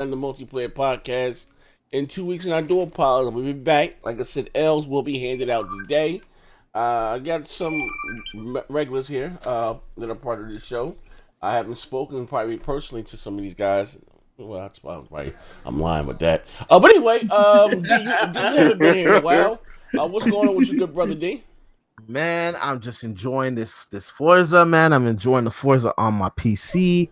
And the multiplayer podcast in 2 weeks, and I do apologize. We'll be back. Like I said, L's will be handed out today. I got some regulars here that are part of the show. I haven't spoken probably personally to some of these guys. Well, that's about right. I'm lying with that. But anyway, D, you haven't been here in a while. What's going on with you, good brother D? Man, I'm just enjoying this Forza, man. I'm enjoying the Forza on my PC.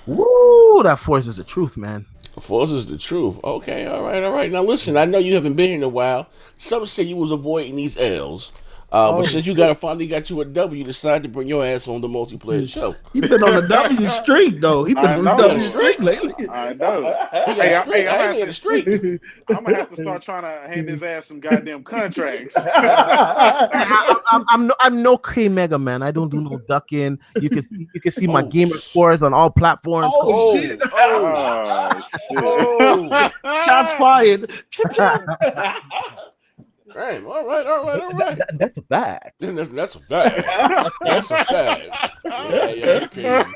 Woo, that Forza is the truth, man. Force is the truth. Okay, all right. Now listen, I know you haven't been here in a while. Some say you was avoiding these L's. But since you finally got you a W, you decided to bring your ass on the multiplayer show. He been on the W streak though. He been on the W streak lately. I know. He got a streak. I'm gonna have to start trying to hand his ass some goddamn contracts. I'm no K Mega, man. I don't do no ducking. You can see my gamer scores on all platforms. Oh shit! Oh shit! Shots fired. Right, all right. That's a fact. That's a fact. That's a fact. Yeah,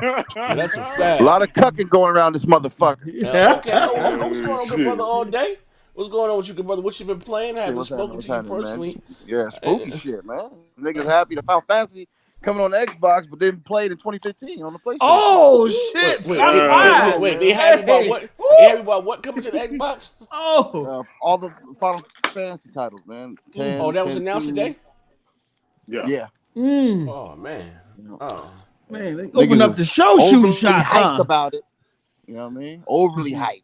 that's a fact. A lot of cucking going around this motherfucker. Okay. What's going on, good brother, all day? What's going on with you, good brother? What you been playing? I haven't spoken to you personally. Man? Yeah, spooky shit, man. Niggas happy to Final Fantasy coming on the Xbox, but didn't play it in 2015 on the PlayStation. Oh shit! Wait. They happy about what? They happy about what coming to the Xbox? All the Final Fantasy titles, man. 10, that was 10, announced 2. today? Yeah. Oh man. Man, they open up the show shooting shots. Hyped about it. You know what I mean? Overly hyped.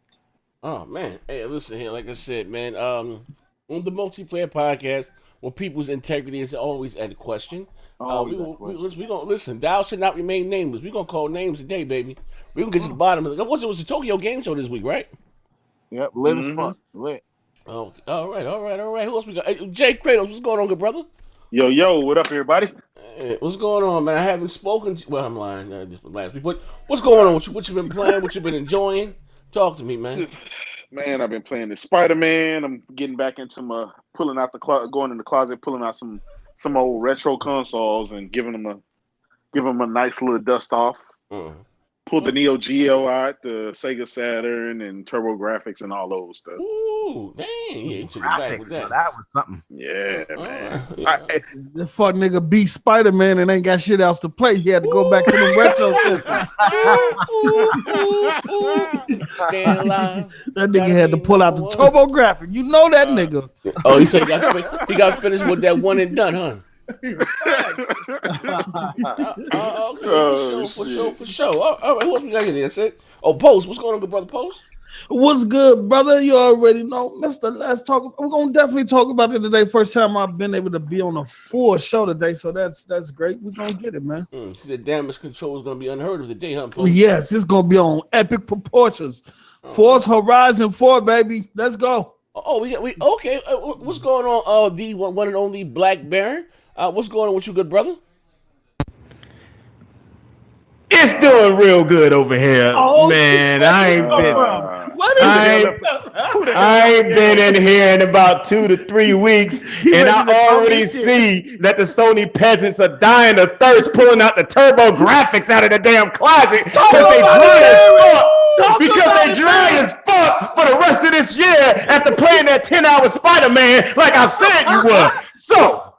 Oh man. Hey, listen here. Like I said, man. On the multiplayer podcast, where people's integrity is always at question. We gonna listen. Thou should not remain nameless. We gonna call names today, baby. We gonna get to the bottom of it. It was the Tokyo Game Show this week, right? Yep, lit as fuck. Lit. Oh, all right. Who else we got? Hey, Jay Kratos, what's going on, good brother? Yo, what up, everybody? Hey, what's going on, man? I haven't spoken to. Well, I'm lying. This was last week, but what's going on? What you been playing? What you been enjoying? Talk to me, man. Man, I've been playing this Spider-Man. I'm getting back into my going in the closet, pulling out some old retro consoles and giving them a nice little dust off. Pulled the Neo Geo out, the Sega Saturn, and TurboGrafx and all those stuff. Ooh, dang! Yeah, you took it back with that. That was something. Yeah, man. The fuck nigga beat Spider-Man and ain't got shit else to play. He had to go back to the retro systems. Staying alive. That nigga had to pull out the TurboGrafx. You know that nigga. Oh, he said he got finished with that one and done, huh? Okay, for sure. All right, what we got here? That's Oh, Post, what's going on, good brother Post? What's good, brother? You already know, Mister. Let's talk. We're gonna definitely talk about it today. First time I've been able to be on a full show today, so that's great. We're gonna get it, man. She said damage control is gonna be unheard of today, huh, Post? Yes, it's gonna be on epic proportions. Forza Horizon 4, baby. Let's go. Oh, we okay. What's going on? The one and only Black Baron. What's going on with you, good brother? It's doing real good over here, man. I ain't been in here in about 2 to 3 weeks, and I already see that the Sony peasants are dying of thirst, pulling out the TurboGrafx out of the damn closet because they dry as fuck for the rest of this year after playing that 10-hour Spider-Man like I said you were. So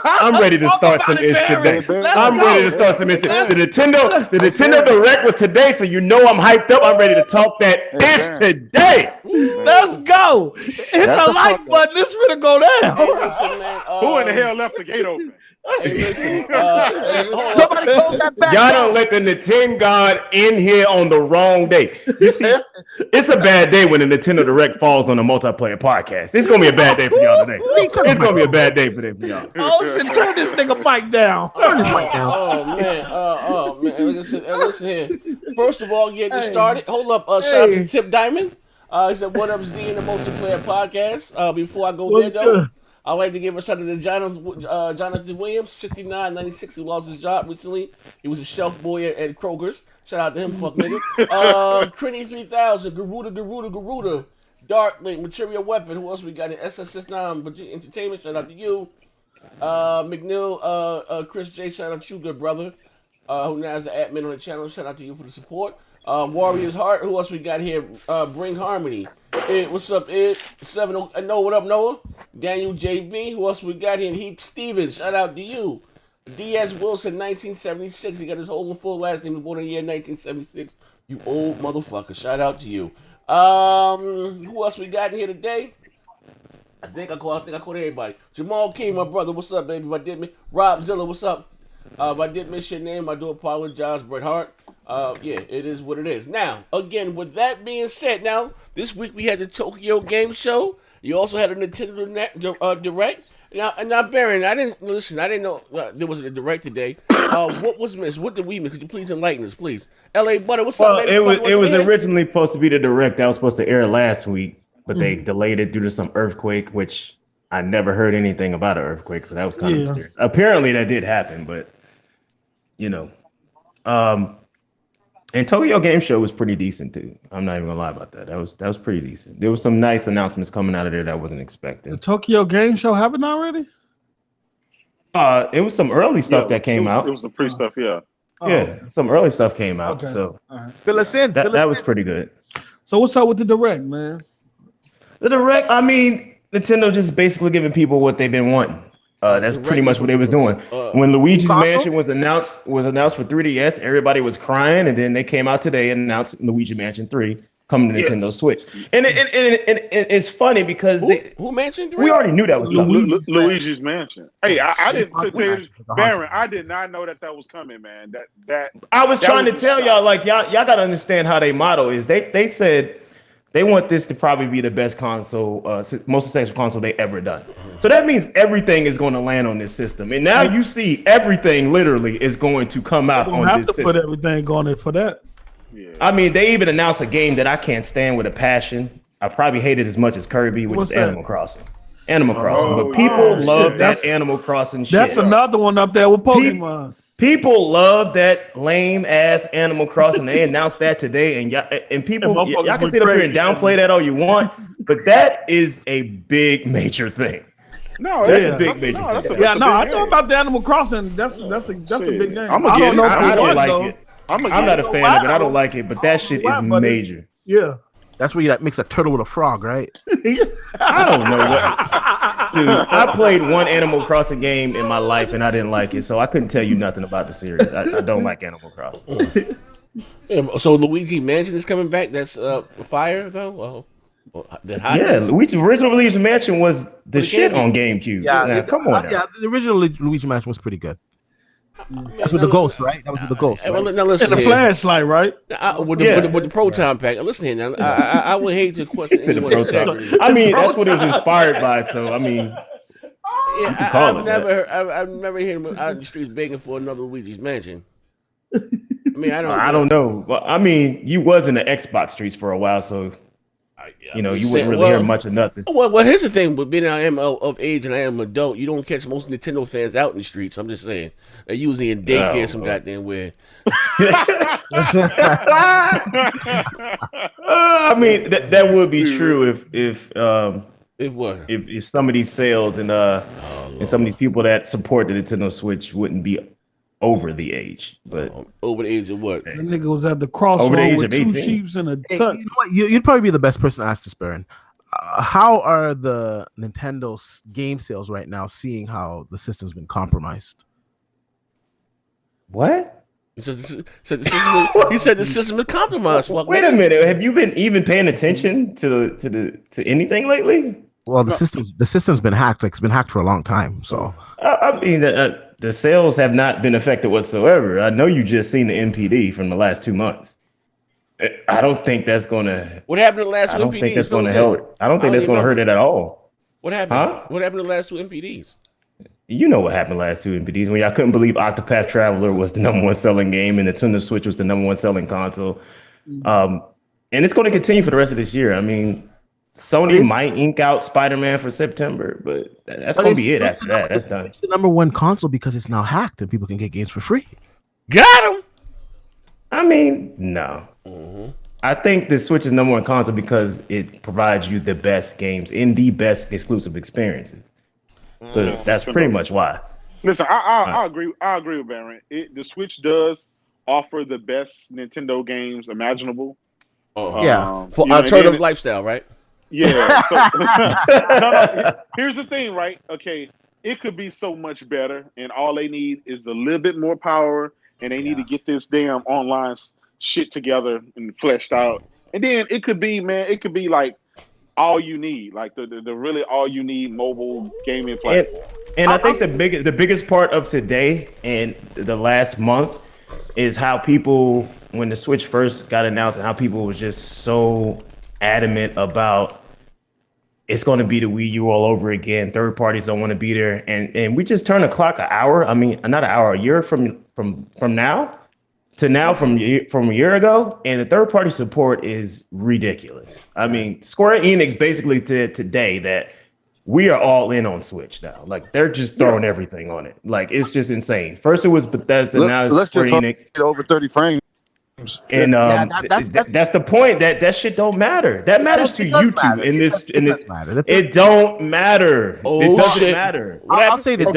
I'm ready to start some ish today. Ready to start some ish. The Nintendo Direct was today, so you know I'm hyped up. I'm ready to talk that ish today. Let's go. Hit the like button. It's gonna go down. Hey, listen, man. Who in the hell left the gate open? Hey, listen. Somebody close that back. Y'all don't let the Nintendo God in here on the wrong day. You see, it's a bad day when the Nintendo Direct falls on a multiplayer podcast. It's gonna be a bad day for y'all today. It's gonna be a bad day for y'all. Oh shit! Turn this nigga mic down. Turn this mic down. Oh man. Listen here. First of all, get this started. Hold up. Shout out to Tip Diamond. He said, "What up, Z in the multiplayer podcast?" Before I go there though, I'd like to give a shout out to Jonathan Williams, 6996, who lost his job recently. He was a shelf boy at Kroger's. Shout out to him, fuck nigga. Critty 3000, Garuda, Dark Link, Material Weapon. Who else we got in SSS9? Virginia Entertainment. Shout out to you. McNeil, Chris J. Shout out to you, good brother. Who now is the admin on the channel. Shout out to you for the support. Warriors Heart. Who else we got here? Bring Harmony. Ed, what's up, Ed? 7. Noah, what up, Noah? Daniel JB. Who else we got here? Heath Stevens. Shout out to you. D.S. Wilson, 1976. He got his whole and full last name. He was born in the year 1976. You old motherfucker. Shout out to you. Who else we got in here today? I think I called everybody. Jamal King, my brother. What's up, baby? If I did miss Rob Zilla, what's up? If I did miss your name, I do apologize. Bret Hart. Yeah, it is what it is. Now, again, with that being said, now this week we had the Tokyo Game Show. You also had a Nintendo Direct. Now, Baron, I didn't know there was a Direct today. What was missed? What did we miss? Could you please enlighten us, please? L.A. Butter, what's up, baby? It was originally supposed to be the Direct that was supposed to air last week, but they delayed it due to some earthquake, which I never heard anything about an earthquake, so that was kind of mysterious. Apparently, that did happen, but and Tokyo Game Show was pretty decent too. I'm not even gonna lie about that. That was pretty decent. There was some nice announcements coming out of there that I wasn't expecting. The Tokyo Game Show happened already? It was some early stuff that came out. It was the pre stuff, yeah. Yeah, some early stuff came out. Okay. So Fill us in. that was pretty good. So what's up with the Direct, man? The Direct, I mean, Nintendo just basically giving people what they've been wanting. That's pretty much what they was doing. When Luigi's Mansion was announced for 3DS, everybody was crying, and then they came out today and announced Luigi Mansion 3 coming to Nintendo Switch. And it's funny because who Mansion 3? We already knew that was coming. Luigi's Mansion. Hey, I didn't Baron, I did not know that was coming, man. That I was trying to tell y'all, like y'all gotta understand how they model is. They said they want this to probably be the best console, most successful console they ever done. So that means everything is going to land on this system. And now you see everything literally is going to come out on this system. Put everything on it for that. Yeah. I mean, they even announced a game that I can't stand with a passion. I probably hate it as much as Kirby, which is Animal Crossing. But people love that Animal Crossing shit. That's another one up there with Pokemon. People love that lame ass Animal Crossing. They announced that today, and people, y'all can sit up here and downplay that all you want, but that is a big major thing. No, that's a big major thing. I know about the Animal Crossing. That's a big game. I don't like it. I'm not a fan of it. I don't like it, but that shit is major. Yeah. That's where you mix a turtle with a frog, right? I don't know what. Dude, I played one Animal Crossing game in my life and I didn't like it, so I couldn't tell you nothing about the series. I don't like Animal Crossing. So Luigi Mansion is coming back. That's fire though. Original Luigi Mansion was the shit on GameCube. Yeah, come on. Yeah, the original Luigi Mansion was pretty good. That's with the ghost, right? That was with the ghost. Right? Now listen, and the flashlight, right? With the Proton pack. Listen here, now. I would hate to question anyone's integrity. I mean, that's what it was inspired by. So I mean, I've never heard him out in the streets begging for another Luigi's Mansion. I mean, I don't know. Well, I mean, you was in the Xbox streets for a while, so you wouldn't really hear much of nothing. Well, here's the thing. But being I am of age and I am an adult, you don't catch most Nintendo fans out in the streets. I'm just saying. They're usually in daycare some goddamn way. I mean, that would be true if some of these sales and some of these people that support the Nintendo Switch wouldn't be over the age. But over the age of what? The nigga was at the crossroad with 2 sheeps and a tuck. You know what? You'd probably be the best person to ask this, Baron. How are the Nintendo game sales right now, seeing how the system's been compromised? What? He said the system is compromised. Wait a minute. Have you been even paying attention to anything lately? Well, the system's been hacked. Like, it's been hacked for a long time. So I mean, the sales have not been affected whatsoever. I know you just seen the MPD from the last 2 months. I don't think that's gonna. What happened in the last 2 MPDs? I don't think that's gonna help. I don't think that's gonna hurt it at all. What happened? Huh? What happened in the last 2 MPDs? You know what happened last 2 MPDs when y'all couldn't believe Octopath Traveler was the #1 selling game and the Nintendo Switch was the #1 selling console. And it's going to continue for the rest of this year. I mean, Sony might ink out Spider-Man for September, but that's going to be it after that. That's done. It's the #1 console because it's now hacked and people can get games for free. Got him. I mean, no. I think the Switch is #1 console because it provides you the best games in the best exclusive experiences. So that's pretty much why. Listen, I agree. I agree with Baron. The Switch does offer the best Nintendo games imaginable. Yeah. For you know, alternative lifestyle, right? Yeah. So, no. Here's the thing, right? Okay, it could be so much better, and all they need is a little bit more power, and they need to get this damn online shit together and fleshed out. And then it could be, man, it could be like all you need, like the really all you need mobile gaming platform. And I think the biggest part of today and the last month is how people, when the Switch first got announced, and how people was just so adamant about it's going to be the Wii U all over again. Third parties don't want to be there, and we just turned the clock an hour. I mean, not an hour, a year from now to now from a year ago, and the third party support is ridiculous. I mean, Square Enix basically said today that we are all in on Switch now. Like they're just throwing everything on it. Like it's just insane. First it was Bethesda, now it's Square Enix. Get over 30 frames. And that's the point. That shit don't matter. That matters to you two in this. It don't matter. It doesn't matter. I'll say this. I'm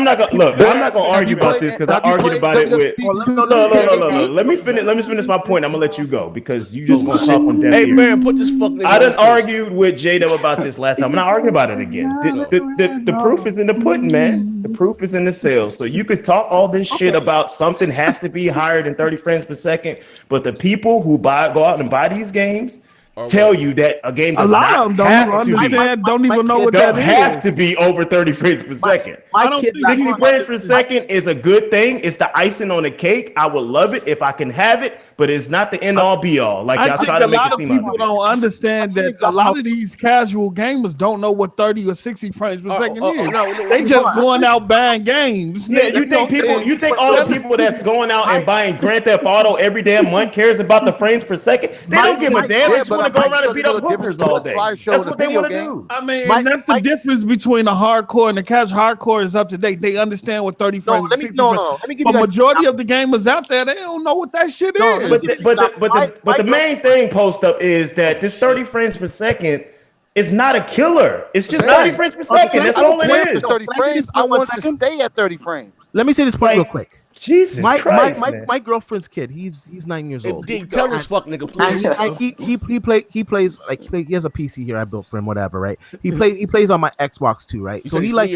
not gonna argue about this because I argued about it with. No. Let me finish my point. I'm gonna let you go because you just gonna talk on deaf ears. Hey, man, put this fucking. I done argued with J-Dub about this last time. I'm not arguing about it again. The proof is in the pudding, man. The proof is in the sales. So you could talk all this shit about something has to be higher than 30 frames per second, but the people who go out and buy these games tell you that a game does not don't even know what that is. Have to be over 30 frames per second. 60 frames per second is a good thing. It's the icing on the cake. I would love it if I can have it, but it's not the end all be all. Like y'all try to make it seem like. People don't understand that a lot of these casual gamers don't know what 30 or 60 frames per second is. They just going out buying games. Yeah, you think all the people that's going out and buying Grand Theft Auto every damn month cares about the frames per second? They don't give a damn. They just want to go around and beat up hookers all day. That's what they want to do. I mean, that's the difference between the hardcore and the casual. Hardcore is up to date. They understand what 30 frames and 60 frames. But majority of the gamers out there, they don't know what that shit is. But the main thing post up is that this 30 frames per second is not a killer. It's just 30 frames per second. That's all it is. 30 frames. I want to stay at 30 frames. Let me say this point real quick. Jesus Christ, my girlfriend's kid. He's 9 years old. Tell this fuck nigga, please. He plays like he has a PC here I built for him, whatever, right? He plays on my Xbox too, right? So he likes.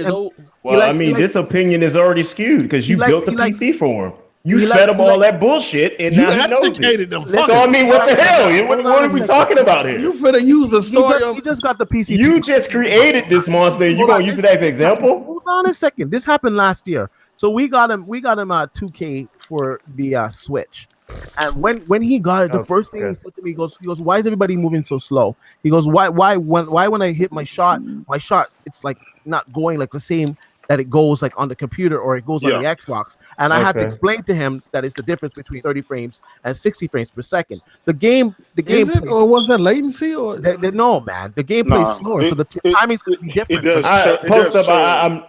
Well, I mean, this opinion is already skewed because you built the PC for him. You fed him all that bullshit, and now he knows it. So I mean, what the hell? What are we talking about here? You finna use a story. He just got the PC. You just created this monster. You gonna use it as an example? Hold on a second. This happened last year. So we got him 2K for the Switch. And when he got it, the first thing he said to me, he goes, why is everybody moving so slow? He goes, why when I hit my shot, it's like not going like the same that it goes like on the computer or it goes on the Xbox. And I had to explain to him that it's the difference between 30 frames and 60 frames per second. The game or was that latency or no, man. The game plays slower, so the timing's gonna be different.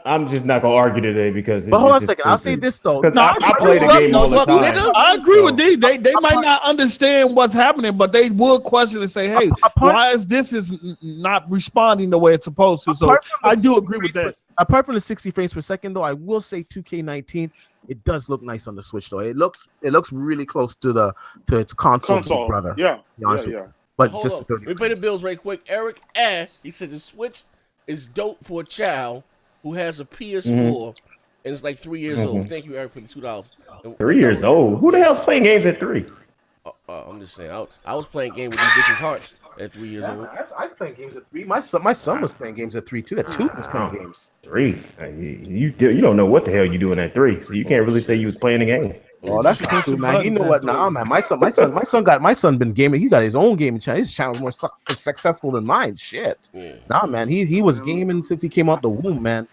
I'm just not gonna argue today because. But hold on a second. I'll say this though. I play the game all the time. I agree with D. They might not understand what's happening, but they would question and say, "Hey, why is this not responding the way it's supposed to?" So I do agree with that. Apart from the 60 frames per second, though, I will say 2K19. It does look nice on the Switch, though. It looks really close to its console brother. Yeah. But it's just 30. We pay the bills right quick. Eric, he said the Switch is dope for a child who has a PS4 and is like 3 years old. Thank you, Eric, for the $2. 3 years old? Who the hell's playing games at 3? I'm just saying. I was playing games with these bitches' hearts at 3 years old. I was playing games at 3. My son was playing games at 3 too. At 2, he was playing games. 3. You don't know what the hell you're doing at 3, so you can't really say you was playing a game. Oh, that's true, man. You know what? Nah, man. My son been gaming. He got his own gaming channel. His channel's more successful than mine. Shit. Yeah. Nah, man. He was gaming since he came out the womb, man.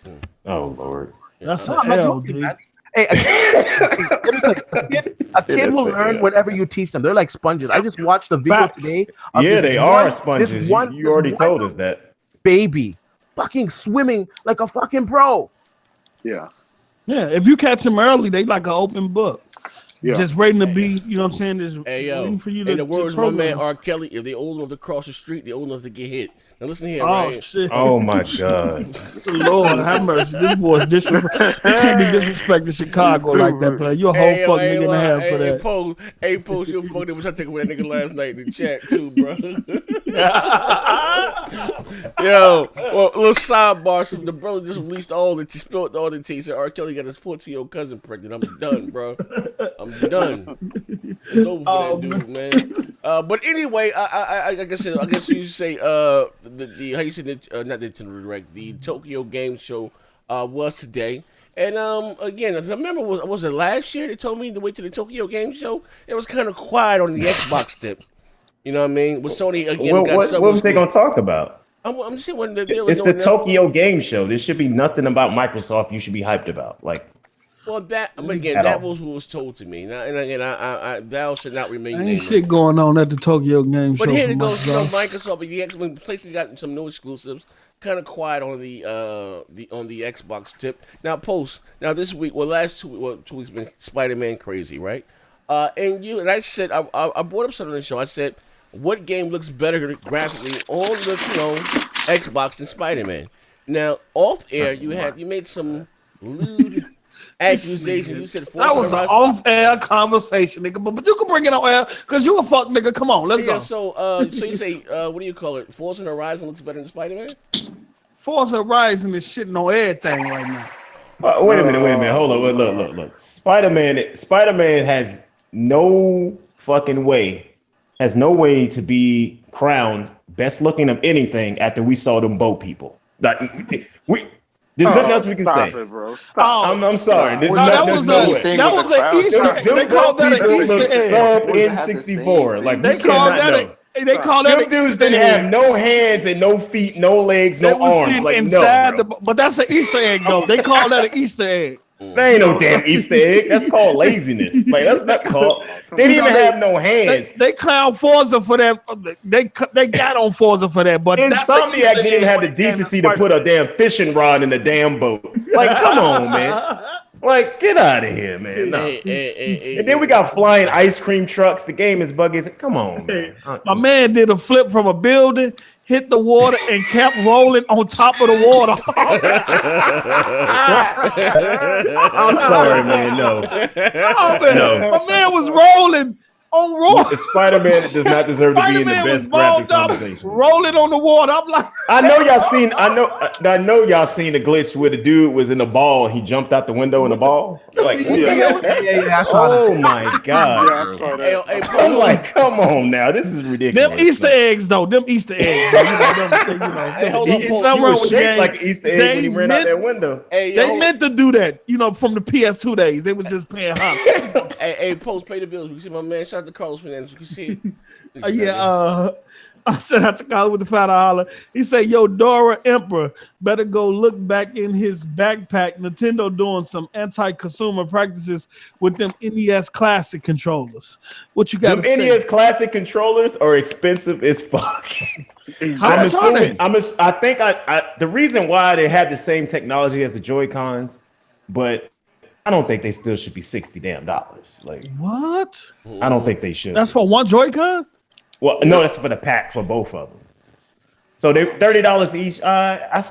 Oh Lord. That's joking, man. Hey, a kid will learn whatever you teach them. They're like sponges. I just watched a video today. Yeah, they are sponges. You already told us that. Baby, fucking swimming like a fucking pro. Yeah. Yeah, if you catch them early, they like an open book. just waiting to be, you know what I'm saying? Just Hey, yo, waiting for you to. in the words of my program. man R. Kelly, if they old enough to cross the street, they old enough to get hit. Now listen here, Oh right? shit! Oh my God! Lord have mercy. This boy's disrespect. You can't be disrespecting Chicago like that, player. You're a whole fuck nigga and a half for that. Hey, Post, you fucked up. Which I took away that nigga last night in the chat too, bro. Yo, well, little sidebar. So the brother just released he spilled all the tea. He said R. Kelly got his 14-year-old cousin pregnant. I'm done, bro. I'm done. It's over for that dude, man. But anyway, I guess you say the how you said not the Nintendo Direct, the Tokyo Game Show was today. And again, I remember was it last year they told me to wait to the Tokyo Game Show? It was kind of quiet on the Xbox tip. You know what I mean? With Sony again, what was they gonna talk about? I'm just saying there it's the Tokyo Game Show. There should be nothing about Microsoft you should be hyped about. Like, well, that was what was told to me. And again, I thou should not remain. Ain't shit going on at the Tokyo Game Show. But here it goes, Microsoft, but the Xbox PlayStation got some new exclusives. Kind of quiet on the Xbox tip. Now, this week, last 2 weeks been Spider-Man crazy, right? And I said I brought up something on the show. I said, what game looks better graphically on the Xbox than Spider-Man? Now, off air, you made some lewd accusation. You said that was an off-air conversation, nigga. But you can bring it on air because you a fuck nigga. Come on, let's go. So you say what do you call it? Forza Horizon looks better than Spider-Man? Forza Horizon is shitting on everything right now. Wait a minute. Hold on. Look. Spider-Man has no way to be crowned best looking of anything after we saw them boat people. Like there's nothing else we can say. It, bro. I'm sorry. That was an Easter egg. They called that an Easter egg. N64. Like they called that. They called that. Them dudes didn't have no hands and no feet, no legs, no arms. Like, inside but that's an Easter egg though. They call that an Easter egg. There ain't no damn Easter egg. That's called laziness. Like that's not called. They didn't even have no hands. They clown Forza for that. They got on Forza for that. But Insomniac didn't even have the decency to put a damn fishing rod in the damn boat. Like, come on, man. Like, get out of here, man. No. And then we got flying ice cream trucks. The game is buggy. Come on, man. My man did a flip from a building, hit the water, and kept rolling on top of the water. I'm sorry, man. No. Oh, man. No. My man was rolling on roller. Spider-Man does not deserve to be in the best graphic conversation. Rolling on the water. I'm like, I know y'all seen the glitch where the dude was in the ball. He jumped out the window in the ball. Like, I saw that. Oh my God. Yeah, I saw that. I'm like, come on now. This is ridiculous. Them Easter eggs, though. He was shaped like an Easter egg when he ran out that window. They meant to do that, from the PS2 days. They was just playing hot. Hey, Post, pay the bills. You can see my man. Shout out to Carlos Fernandez. You can see it. I said out to Carlos with the $5. He said, "Yo, Dora Emperor better go look back in his backpack. Nintendo doing some anti-consumer practices with them NES Classic controllers. What you got to say? NES Classic controllers are expensive as fuck. How much are they? I think the reason why they have the same technology as the Joy-Cons, but I don't think they still should be $60 damn. Like, what? I don't think they should. That's for one Joy-Con? Well, no, that's for the pack for both of them. So they $30 each. I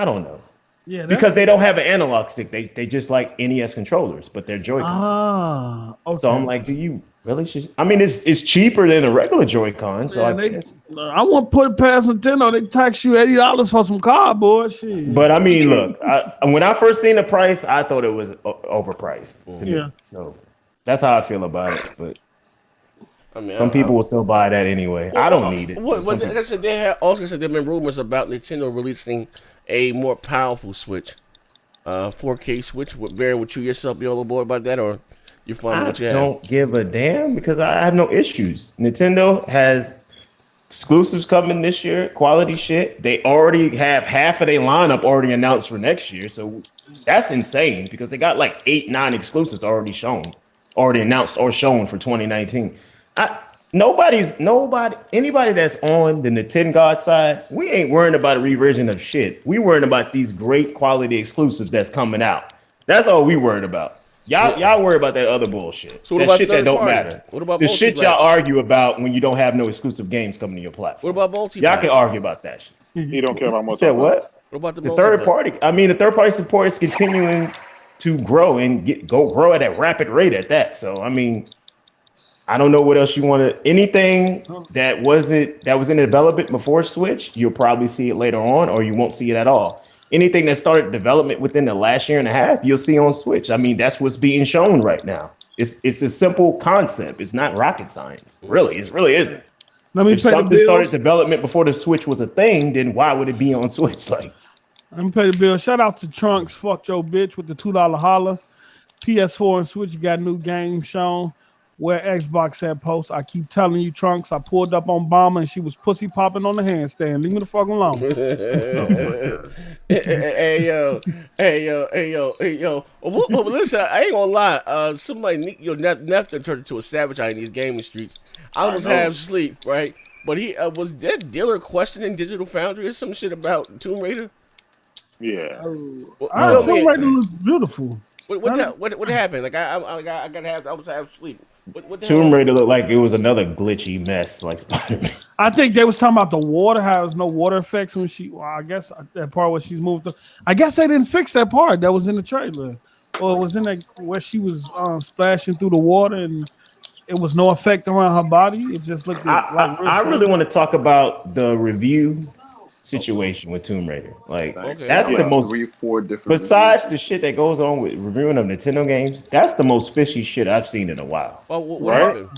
don't know. Yeah, because they don't have an analog stick. They just like NES controllers, but they're Joy-Cons. Okay. So I'm like, do you really? I mean, it's cheaper than a regular Joy-Con. So I won't put it past Nintendo. They tax you $80 for some cardboard. Shit. But I mean, look, when I first seen the price, I thought it was overpriced to me. So that's how I feel about it. But I mean, some people will still buy that anyway. I don't need it. Like I said, there have been rumors about Nintendo releasing a more powerful Switch, 4K Switch. Baron, would you yourself be all aboard about that, or you find what you have? I don't give a damn because I have no issues. Nintendo has exclusives coming this year, quality shit. They already have half of their lineup already announced for next year, so that's insane because they got like 8-9 exclusives already announced or shown for 2019. Anybody that's on the Nintendo God side, we ain't worrying about a revision of shit. We worrying about these great quality exclusives that's coming out. That's all we worried about. Y'all worry about that other bullshit. So what that about shit that third don't party? matter. What about the shit y'all multi-plats? argue about when you don't have no exclusive games coming to your platform? What about multi? Y'all can argue about that shit. You don't care about You said what? What about the third multi-plat? party? I mean, the third party support is continuing to grow and grow at a rapid rate at that. So I mean, I don't know what else you want to. Anything that was in development before Switch, you'll probably see it later on, or you won't see it at all. Anything that started development within the last year and a half, you'll see on Switch. I mean, that's what's being shown right now. It's a simple concept. It's not rocket science. Really, it really isn't. If something started development before the Switch was a thing, then why would it be on Switch? Like, let me pay the bill. Shout out to Trunks, fuck your bitch with the $2 holler. PS4 and Switch got new games shown. Where Xbox at post. I keep telling you, Trunks, I pulled up on Bomber and she was pussy popping on the handstand. Leave me the fuck alone. Hey yo. Well, listen, I ain't gonna lie. Somebody, Nefta turned into a savage out in these gaming streets. I almost had him sleep, right? But he was that dealer questioning Digital Foundry or some shit about Tomb Raider. Yeah. Tomb Raider looks beautiful. What happened? Like I was half asleep. Tomb Raider looked like it was another glitchy mess, like Spider-Man. I think they was talking about the water, how there's no water effects when she. Well, I guess that part where she's moved. I guess they didn't fix that part that was in the trailer, or it was in that where she was splashing through the water and it was no effect around her body. It just looked like. I really want to talk about the review situation with Tomb Raider. Like that's the most 3-4 different besides reviews. The shit that goes on with reviewing of Nintendo games, that's the most fishy shit I've seen in a while. Well, what happened?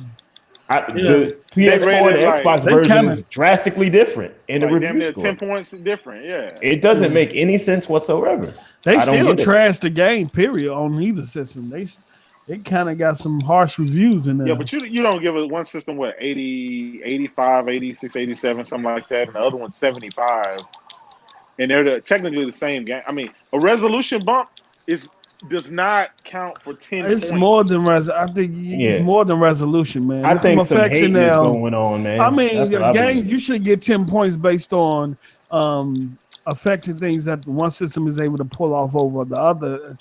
The PS4 and Xbox version is drastically different in the review score. 10 points different, yeah. It doesn't make any sense whatsoever. They still trash the game, period, on either system. They kind of got some harsh reviews in there. Yeah, but you don't give it one system, what, 80, 85, 86, 87, something like that, and the other one's 75. And they're technically the same game. I mean, a resolution bump does not count for 10 It's points. more than I think it's more than resolution, man. I think some hate is going on, man. I mean, the game, you should get 10 points based on affecting things that one system is able to pull off over the other.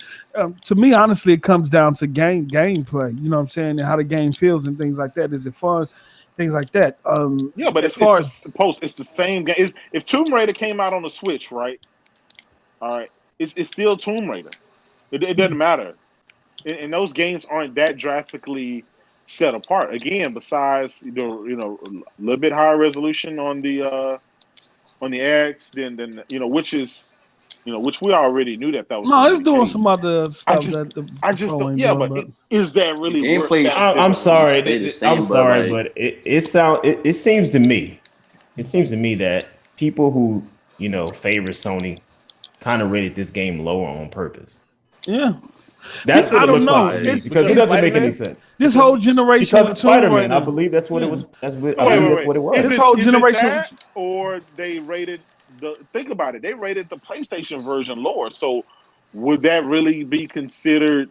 To me, honestly, it comes down to gameplay. You know what I'm saying? And how the game feels and things like that. Is it fun? Things like that. Yeah, but it's the same game. If Tomb Raider came out on the Switch, right? All right, it's still Tomb Raider. It doesn't matter. And those games aren't that drastically set apart. Again, besides a little bit higher resolution on the X, then which we already knew that was. No, it's doing some other stuff. I just don't. Yeah, but is that really gameplay? I'm sorry. But it seems to me that people who favor Sony kind of rated this game lower on purpose. Yeah. That's what it looks like because it doesn't make any sense. This whole generation of Spider-Man, I believe that's what it was. That's what it was. This whole generation, or they rated think about it. They rated the PlayStation version lower. So would that really be considered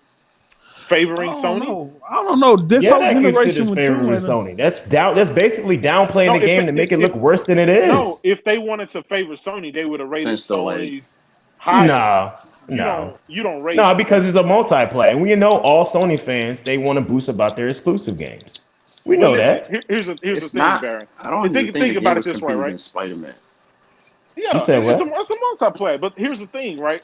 favoring Sony? I don't know. This whole generation with favoring Sony. That's basically downplaying the game to make it look worse than it is. No, if they wanted to favor Sony, they would have rated Sony's higher. No, you don't rate. No, because it's a multiplayer, and we know all Sony fans they want to boost about their exclusive games. We know that. Here's the thing, Baron. I don't even think about it this way, right? Spider-Man. Yeah, you said what? It's a multiplayer, but here's the thing, right?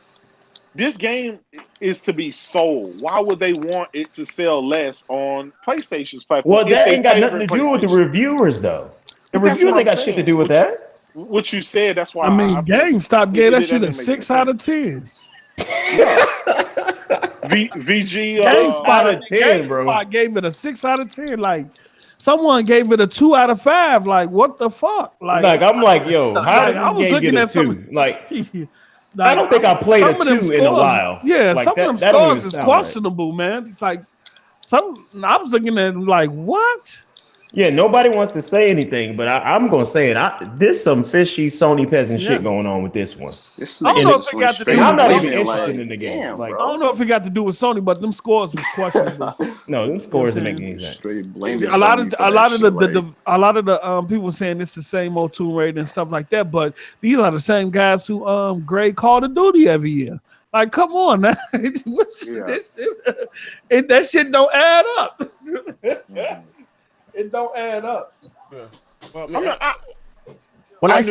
This game is to be sold. Why would they want it to sell less on PlayStation's platform? Well, that ain't got nothing to do with the reviewers, though. The reviewers ain't got shit to do with that. What you said, that's why. I mean, GameStop gave that shit a 6 out of 10. VG GameSpot out of 10, bro. GameSpot gave it a 6 out of 10. Like someone gave it a 2 out of 5. Like what the fuck? Like I'm like, yo, how did this game get a 2? Like I don't think I played a 2 in a while. Yeah, like some of them scores is questionable, man. It's like I was looking at like what? Yeah, nobody wants to say anything, but I'm gonna say it. There's some fishy Sony peasant shit going on with this one. I don't know if it got to do. I'm not even interested in the game. I don't know if it got to do with Sony, but them scores was questionable. No, them scores didn't make any sense. A lot of the people saying it's the same old Tomb Raider and stuff like that, but these are the same guys who grade Call of Duty every year. Like, come on, now. This shit, that shit don't add up. It don't add up. Yeah. Well, man, I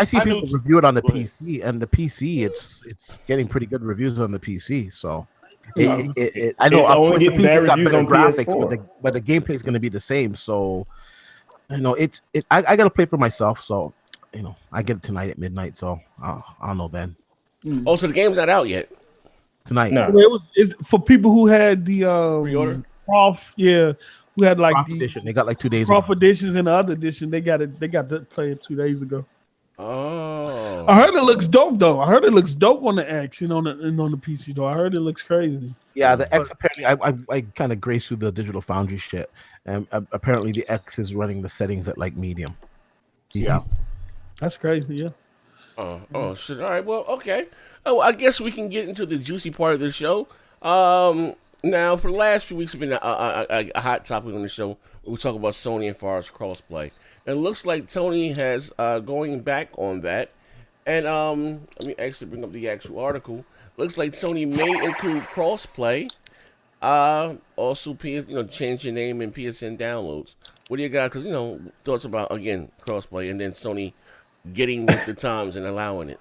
see people review it on the PC, and the PC, it's getting pretty good reviews on the PC. So, I know of course the PC's got better graphics, but the gameplay is going to be the same. So, I got to play for myself. So, I get it tonight at midnight. So, I'll know then. Oh, so the game's not out yet tonight. No, it's for people who had the pre-order. Prof, yeah. We had like Prof the edition. They got like 2 days. Prof editions and the other edition. They got to play it 2 days ago. Oh, I heard it looks dope though. I heard it looks dope on the X and on the PC though. I heard it looks crazy. Yeah, the X apparently I kind of graced through the Digital Foundry shit, and apparently the X is running the settings at like medium. Yeah, that's crazy. Yeah. Oh shit! All right, well, okay. Oh, I guess we can get into the juicy part of the show. Now, for the last few weeks, have been a hot topic on the show. We talk about Sony and far as crossplay. And it looks like Sony has going back on that. And let me actually bring up the actual article. Looks like Sony may include crossplay. Also, change your name in PSN downloads. What do you got? Because thoughts about again crossplay, and then Sony getting with the times and allowing it.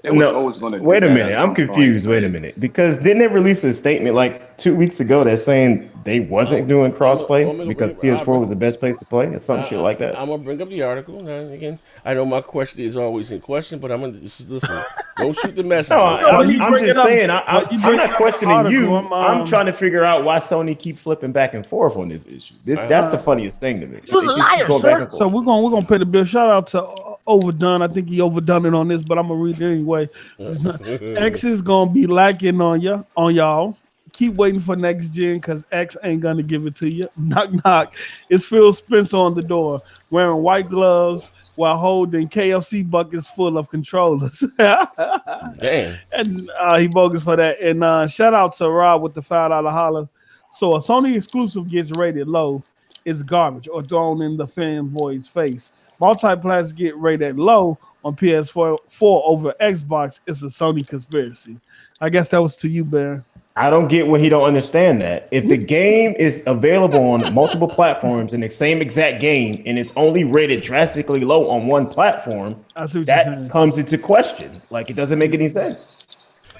Wait a minute. I'm confused. Wait a minute. Because didn't they release a statement like 2 weeks ago that's saying they wasn't doing crossplay because PS4 was the best place to play or some shit like that? I'm going to bring up the article. Now, again, I know my question is always in question, but I'm going to listen. Don't shoot the messenger. No, I'm just saying. I'm not questioning you. I'm trying to figure out why Sony keeps flipping back and forth on this issue. That's the funniest thing to me. He was a liar, sir. So we're gonna pay the bill. Shout out to Overdone. I think he overdone it on this, but I'm gonna read it anyway. X is gonna be lacking on y'all. Keep waiting for next gen because X ain't gonna give it to you. Knock knock. It's Phil Spencer on the door wearing white gloves while holding KFC buckets full of controllers. Damn. And he bogus for that. And shout out to Rob with the $5 holler. So a Sony exclusive gets rated low, it's garbage or thrown in the fanboy's face. Multiplats get rated low on PS4 over Xbox. It's a Sony conspiracy. I guess that was to you, Bear. I don't get what he don't understand that. If the game is available on multiple platforms in the same exact game and it's only rated drastically low on one platform, that comes into question. Like, it doesn't make any sense.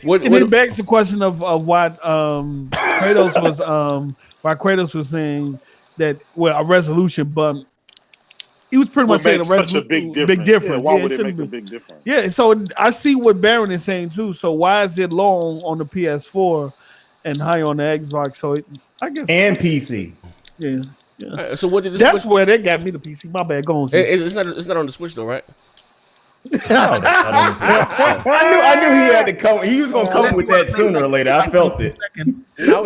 It begs the question of why Kratos was saying that a resolution bump. He was pretty much saying a big difference. Yeah, why would it make a big difference? Yeah, so I see what Baron is saying too. So why is it low on the PS4 and high on the Xbox? So I guess and PC. Yeah. Right, so what did that's where they got me the PC. My bad. Go on. It's not on the Switch though, right? I knew he had to come. He was gonna come with that sooner or later. I felt it. Bro,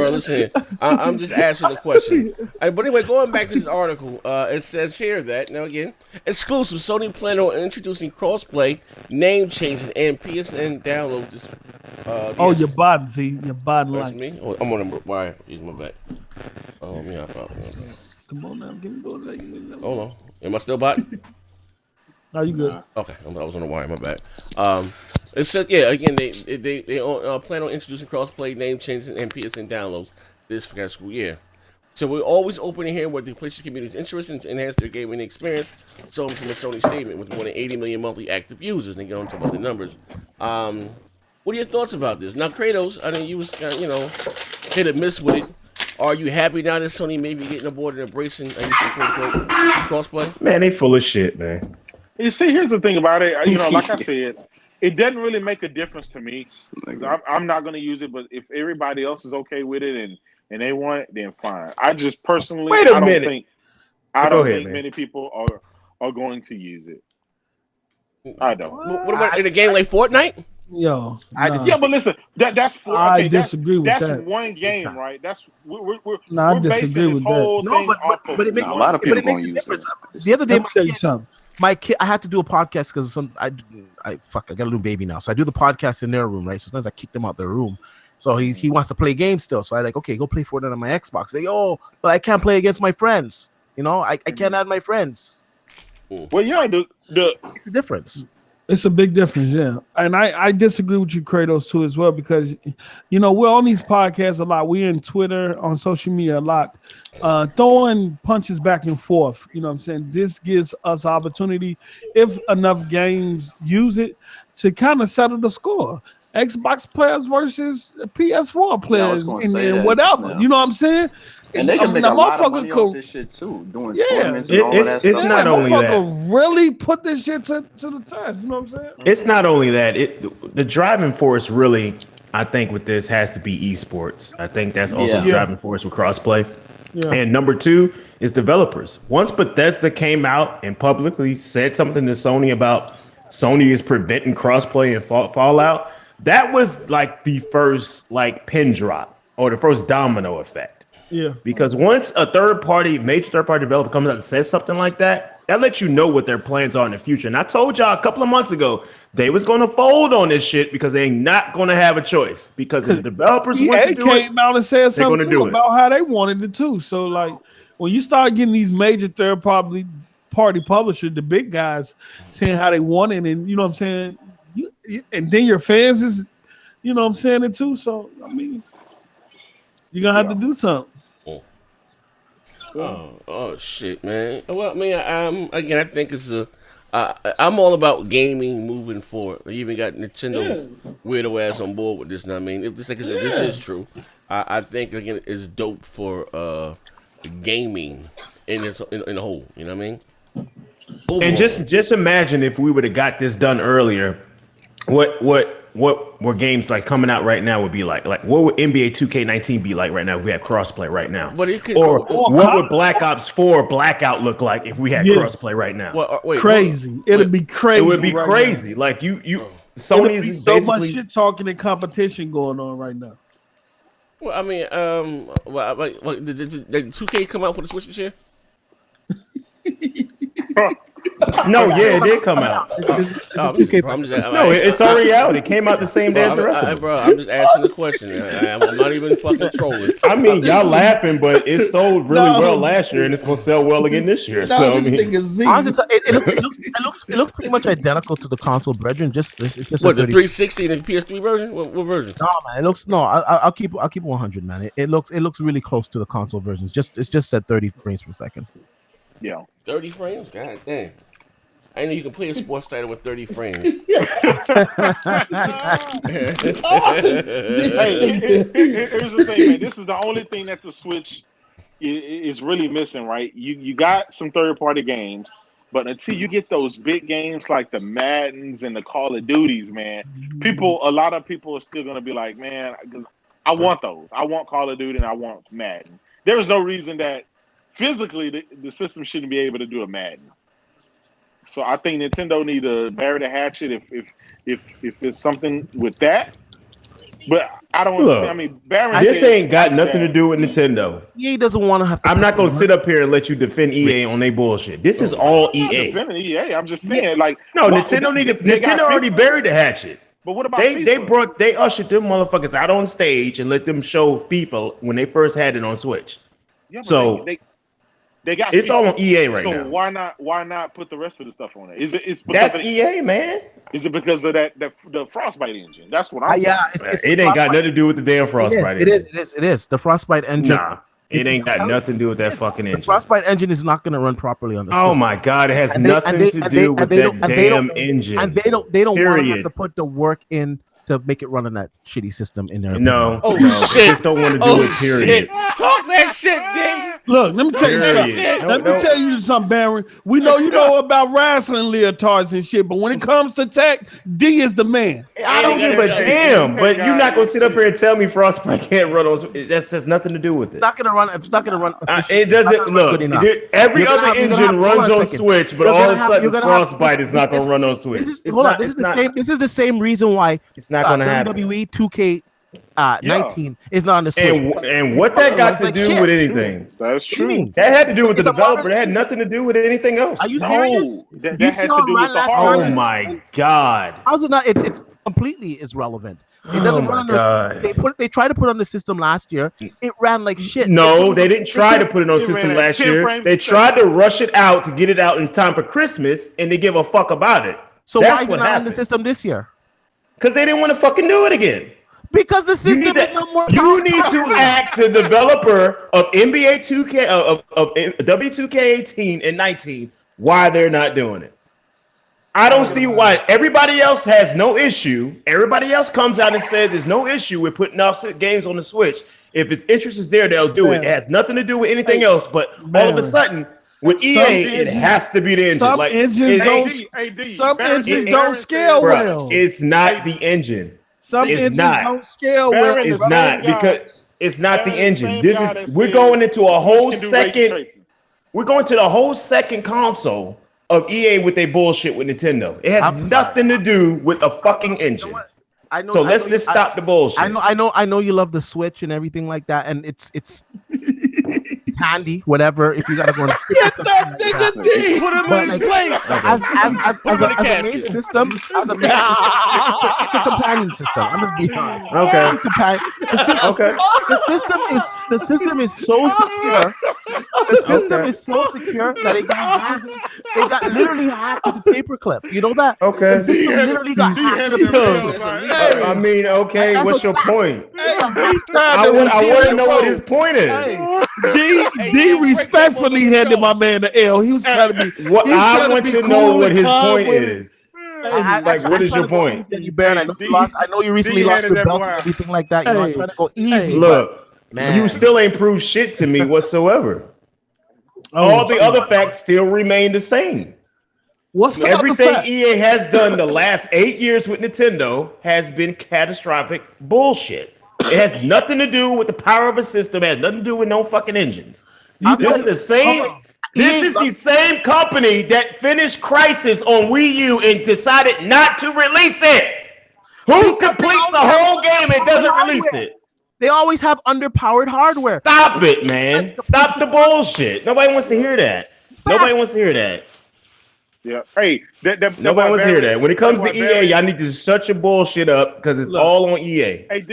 listen here. I'm just asking the question. But anyway, going back to this article, it says here that now again, exclusive Sony plan on introducing crossplay, name changes, and PSN downloads. You're botting. See, you're botting like me. Oh, I'm on the wire. Use my back. Oh, yeah. Come on now, give me those. Hold on. Am I still botting? No, you good. Okay, I was on the wire. My bad. It said, yeah. Again, they plan on introducing crossplay, name changes, and PSN downloads this school year. So we're always open to hearing what the PlayStation community is interested in to enhance their gaming experience. So from a Sony statement, with more than 80 million monthly active users, and they get on to about the numbers. What are your thoughts about this? Now, Kratos, I mean, you was hit or miss with it. Are you happy now that Sony may be getting aboard and embracing quote-unquote crossplay? Man, they full of shit, man. You see, here's the thing about it. Like I said, it doesn't really make a difference to me. I'm not going to use it, but if everybody else is okay with it and they want it, then fine. I just personally, I don't think many people are going to use it. I don't. What about in a game like Fortnite? But listen, that's I disagree with that. That's one game, right? That's we're I disagree with that. No, but it makes a lot of people going to use it. The other day, my kid, I had to do a podcast because I got a little baby now, so I do the podcast in their room, right? So sometimes I kick them out their room. So he wants to play games still. So I like, okay, go play Fortnite on my Xbox. They but I can't play against my friends. I can't add my friends. Well, yeah, it's a difference. It's a big difference, yeah. And I disagree with you, Kratos, too, as well, because, you know, we're on these podcasts a lot. We're in Twitter, on social media a lot, throwing punches back and forth. You know what I'm saying? This gives us opportunity, if enough games use it, to kind of settle the score. Xbox players versus PS4 players and whatever. You know what I'm saying? And they can make a lot of money off this shit too, doing tournaments and all of that stuff. It's not only that. Really put this shit to the test. You know what I'm saying? It's not only that. The driving force really, I think, with this has to be esports. I think that's also the driving force with crossplay. Yeah. And number two is developers. Once Bethesda came out and publicly said something to Sony about Sony is preventing crossplay and Fallout, that was like the first pin drop or the first domino effect. Yeah. Because once a major third party developer comes out and says something like that, that lets you know what their plans are in the future. And I told y'all a couple of months ago they was going to fold on this shit because they ain't not going to have a choice. Because if the developers want to do came out and said something about how they wanted it too. So like when you start getting these major third party publishers, the big guys saying how they want it, and you know what I'm saying, and then your fans is, you know what I'm saying, it too. So I mean, you're gonna have to do something. Oh shit, man. Well, I mean, I think it's I'm all about gaming moving forward. I even got Nintendo weirdo ass on board with this. Now, I mean, if this is true, I think again it's dope for gaming in the whole. You know what I mean? Overall. And just imagine if we would have got this done earlier, what were games like coming out right now would be like what would NBA 2K19 be like right now if we had crossplay right now? But it could, what would Black Ops 4 Blackout look like if we had crossplay right now? Well, wait, crazy. It'd be crazy. It would be crazy. Now. Like you Sony's is so basically much shit talking and competition going on right now. Well, I mean, did 2K come out for the Switch this year? No, it did come out. It's already out. It came out the same day as the rest of them. Bro, I'm just asking the question. I'm not even fucking trolling. I mean, y'all laughing, but it sold really well last year, and it's gonna sell well again this year. So I mean, honestly, it looks pretty much identical to the console version. It's just what, the 360 and the PS3 version? What version? No, man. I'll keep 100, man. It looks really close to the console version. It's just at 30 frames per second. Yeah. 30 frames? God damn. I know you can play a sports title with 30 frames. Hey, here's the thing, man. This is the only thing that the Switch is really missing, right? You got some third-party games, but until you get those big games like the Maddens and the Call of Duties, man, a lot of people are still going to be like, man, I want those. I want Call of Duty and I want Madden. There's no reason that physically the system shouldn't be able to do a Madden. So I think Nintendo need to bury the hatchet if it's something with that. But I don't understand. I mean, this ain't got nothing to do with Nintendo. EA doesn't want to have to. I'm not gonna sit up here and let you defend EA on their bullshit. This is all EA. Defending EA. I'm just saying, Nintendo already buried the hatchet. But what about they ushered them motherfuckers out on stage and let them show FIFA when they first had it on Switch. Yeah, but so they got it's all on EA right now. So why not put the rest of the stuff on it? It's because EA, man. Is it because of the Frostbite engine? That's what I'm it ain't got nothing to do with the damn Frostbite engine. It is. The Frostbite engine. Nah, it ain't got nothing to do with that fucking engine. The Frostbite engine is not going to run properly on the Switch. Oh my god, it has nothing to do with that damn engine. And they don't want to have to put the work in to make it run on that shitty system in there. No. Shit. They just don't want to do it, period. Shit. Talk that shit, Dave. Look, let me tell you something. Let me tell you something, Baron. We know you know about wrestling leotards and shit, but when it comes to tech, D is the man. I don't give a damn, but you're not gonna sit up here and tell me Frostbite can't run on. That has nothing to do with it. It's not gonna run. It doesn't look. Every other engine runs on Switch, but all of a sudden Frostbite is not gonna run on Switch. Hold on. This is the same reason why it's not gonna happen. WWE 2K 19 is not on the Switch. And what that got to do with anything? That's true. That had to do with the developer. That had nothing to do with anything else. Are you serious? That had to do with the hardware. Oh my god! How's it not? It completely is relevant. It doesn't run on the. They tried to put it on the system last year. It ran like shit. No, they didn't try to put it on the system last year. They tried to rush it out to get it out in time for Christmas, and they give a fuck about it. So why is it not on the system this year? Because they didn't want to fucking do it again. Because the system is no more. You need to ask the developer of NBA 2K of W2K18 and 19 why they're not doing it. I don't see why. Everybody else has no issue. Everybody else comes out and says there's no issue with putting off games on the Switch. If its interest is there, they'll do it. It has nothing to do with anything else. But all of a sudden, with EA, it has to be the engine. Some engines don't scale well. It's not the engine. Some engines don't scale well. It's not because it's not the engine. We're going into a whole second. We're going to the whole second console of EA with their bullshit with Nintendo. It has nothing to do with a fucking engine. So let's just stop the bullshit. I know you love the Switch and everything like that, and it's handy, whatever. If you gotta go, get that nigga D. Put him in his place. As a main system, it's a companion system. I'm just being honest. Okay. The system is so secure. The system is so secure that it got hacked. It got literally hacked with a paperclip. You know that? Okay. The system literally got hacked with a paperclip. I mean, okay. What's your point? I want to know what his point is. D respectfully handed my man the L. He was trying to be. I want to know what his point is. What is your point? I know you recently lost your belt and everything like that. You know, I was trying to go easy. Look, you still ain't proved shit to me whatsoever. All the other facts still remain the same. Everything EA has done the last 8 years with Nintendo has been catastrophic bullshit. It has nothing to do with the power of a system. It has nothing to do with no fucking engines. This is the same. This is the same company that finished Crisis on Wii U and decided not to release it. Who completes the whole game and doesn't release it? They always have underpowered hardware. Stop it, man. Stop the bullshit. Nobody wants to hear that. Nobody wants to hear that. Yeah. Hey, nobody wants to hear that. When it comes to EA, y'all need to shut your bullshit up because it's all on EA. AD.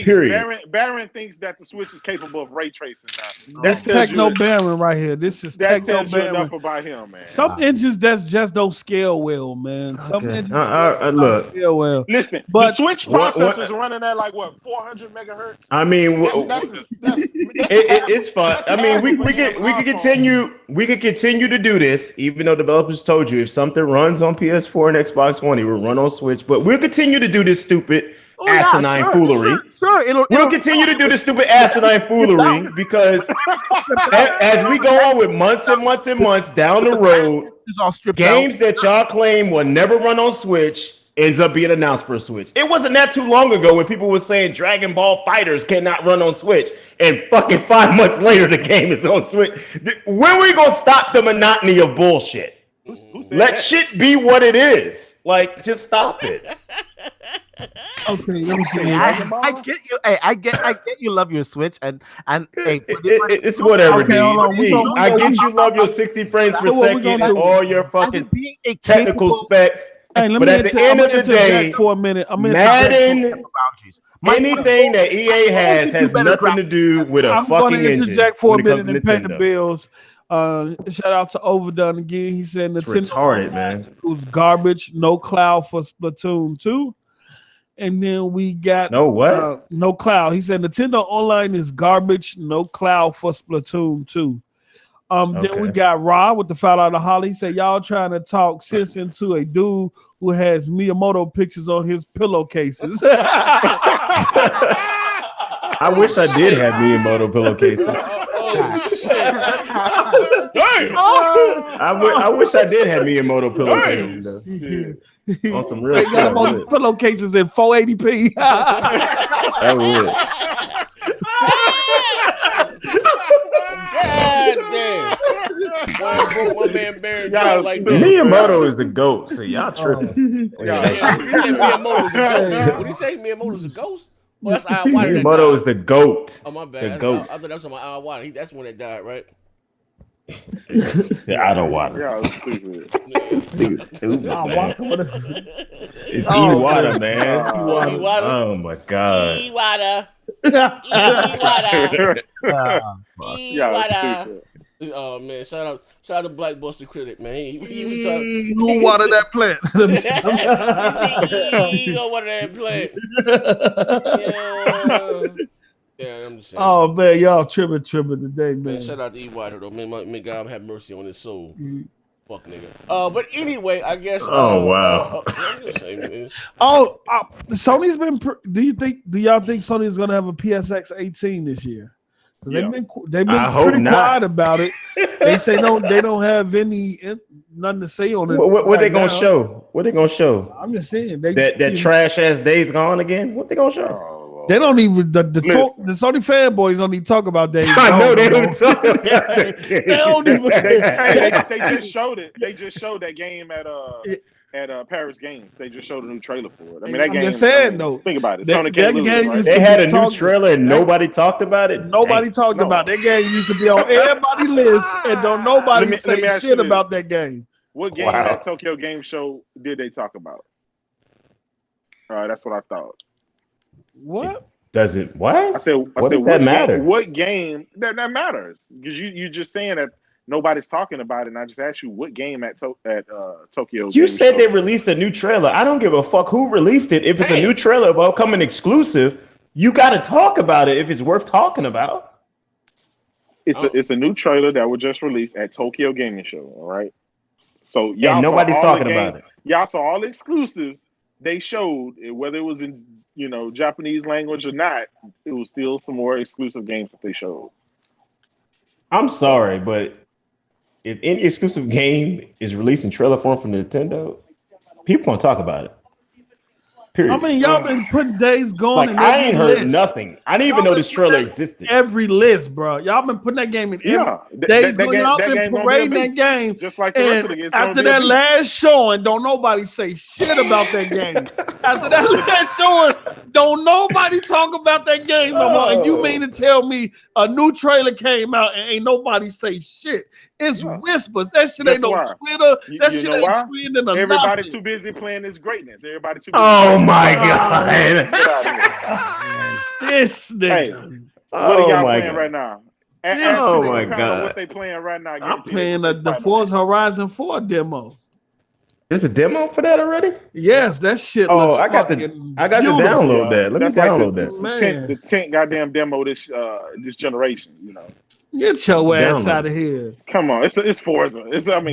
Period. Baron thinks that the Switch is capable of ray tracing now. That's Techno Baron right here. This is Techno Baron. Enough about him, man. Some engines that just don't scale well, man. Some engines look. Scale well. Listen, but the Switch processors are running at like what 400 megahertz. I mean, it's fun. I mean, we could continue to do this, even though developers told you if something runs on PS4 and Xbox One, it will run on Switch. But we'll continue to do this stupid asinine foolery. We'll continue to do this stupid asinine foolery because as we go on with months and months and months down the road, games that y'all claim will never run on Switch ends up being announced for Switch. It wasn't that too long ago when people were saying Dragon Ball Fighters cannot run on Switch, and fucking 5 months later the game is on Switch. When are we gonna stop the monotony of bullshit? Let shit be what it is. Like, just stop it. Okay, let me see. I get you. Hey, I get you love your Switch and hey, it's whatever. Okay, I get you love your 60 frames per second and all your fucking technical specs. Hey, but at the end of the day, for a minute, Madden, anything that EA has nothing to do with a fucking engine. I'm going to interject for a minute and pay the bills. Shout out to Overdone again. He said Nintendo retarded, man. Was garbage, no cloud for Splatoon 2. And then we got no cloud. He said Nintendo Online is garbage, no cloud for Splatoon 2. Then we got Rob with the foul out of Holly. He said y'all trying to talk sense into a dude who has Miyamoto pictures on his pillowcases. I wish I did have Miyamoto pillowcases. I wish I did have Miyamoto pillowcases. On some real they got him on his pillowcases in 480p. That would. God damn. One man Baron like that. Miyamoto is the GOAT. So y'all tripping. Miyamoto's a ghost. What do you say? Miyamoto's a ghost? Well, that's Iwata. Miyamoto is the GOAT. Oh, my bad. The GOAT. I thought that was on my Iwata. That's when it died, right? Say Iwata. Yeah, stupid. It's Iwata, man. Iwata. Oh my god. Iwata. Oh man, shout out to Black Buster Critic, man. Who watered that plant? He watered that plant. Yeah, I'm just saying. Oh man, y'all tripping today, man. Shout out to E. Whiter though. May God have mercy on his soul. Fuck nigga. But anyway, I guess. Oh wow. I'm just saying, man. Sony's been. Do y'all think Sony's gonna have a PSX 18 this year? Yeah. They've been pretty quiet about it. They say they don't have nothing to say on it. What they gonna show? What they gonna show? I'm just saying that trash ass Days Gone again. What they gonna show? They don't even the Sony fanboys don't even talk about Days Gone. I know they don't talk about that. They don't even. They just showed it. They just showed that game at Paris Games. They just showed a new trailer for it. I mean, that game. I'm just saying though. Think about it. Sony can't lose, right? They had a new trailer and nobody talked about it. Nobody talked about that game. Used to be on everybody's list, and don't nobody say shit about that game. What game at Tokyo Game Show did they talk about? All right, that's what I thought. What? Does it? What? I said, that matter? What game that matters? Because you just saying that nobody's talking about it, and I just asked you what game at Tokyo. You said they released a new trailer. I don't give a fuck who released it. If it's a new trailer of upcoming exclusive, you got to talk about it if it's worth talking about. It's a new trailer that was just released at Tokyo Gaming Show. All right. So y'all nobody's talking about it. Y'all saw all the exclusives they showed, whether it was in Japanese language or not. It was still some more exclusive games that they showed. I'm sorry, but if any exclusive game is released in trailer form from Nintendo, people gonna talk about it. Period. I mean, y'all been putting Days Gone in I ain't heard list. nothing. I didn't even know this trailer existed. Every list, bro. Y'all been putting that game in every Days Gone. Y'all been parading that game. Just like after that last showing, don't nobody say shit about that game. After that last showing, don't nobody talk about that game no more. And you mean to tell me a new trailer came out and ain't nobody say shit? It's whispers. That shit ain't no Twitter. That shit ain't trending or Everybody nothing. too busy playing this greatness. Everybody too busy. Oh my god! This nigga. Hey, what are y'all playing right now? Oh my god! What they playing right now? I'm playing the Forza Horizon 4 demo. There's a demo for that already? Yes, that shit. Oh, I got to download that. Let me download that. The 10th goddamn demo this generation. Get your ass out of here. Come on, it's Forza.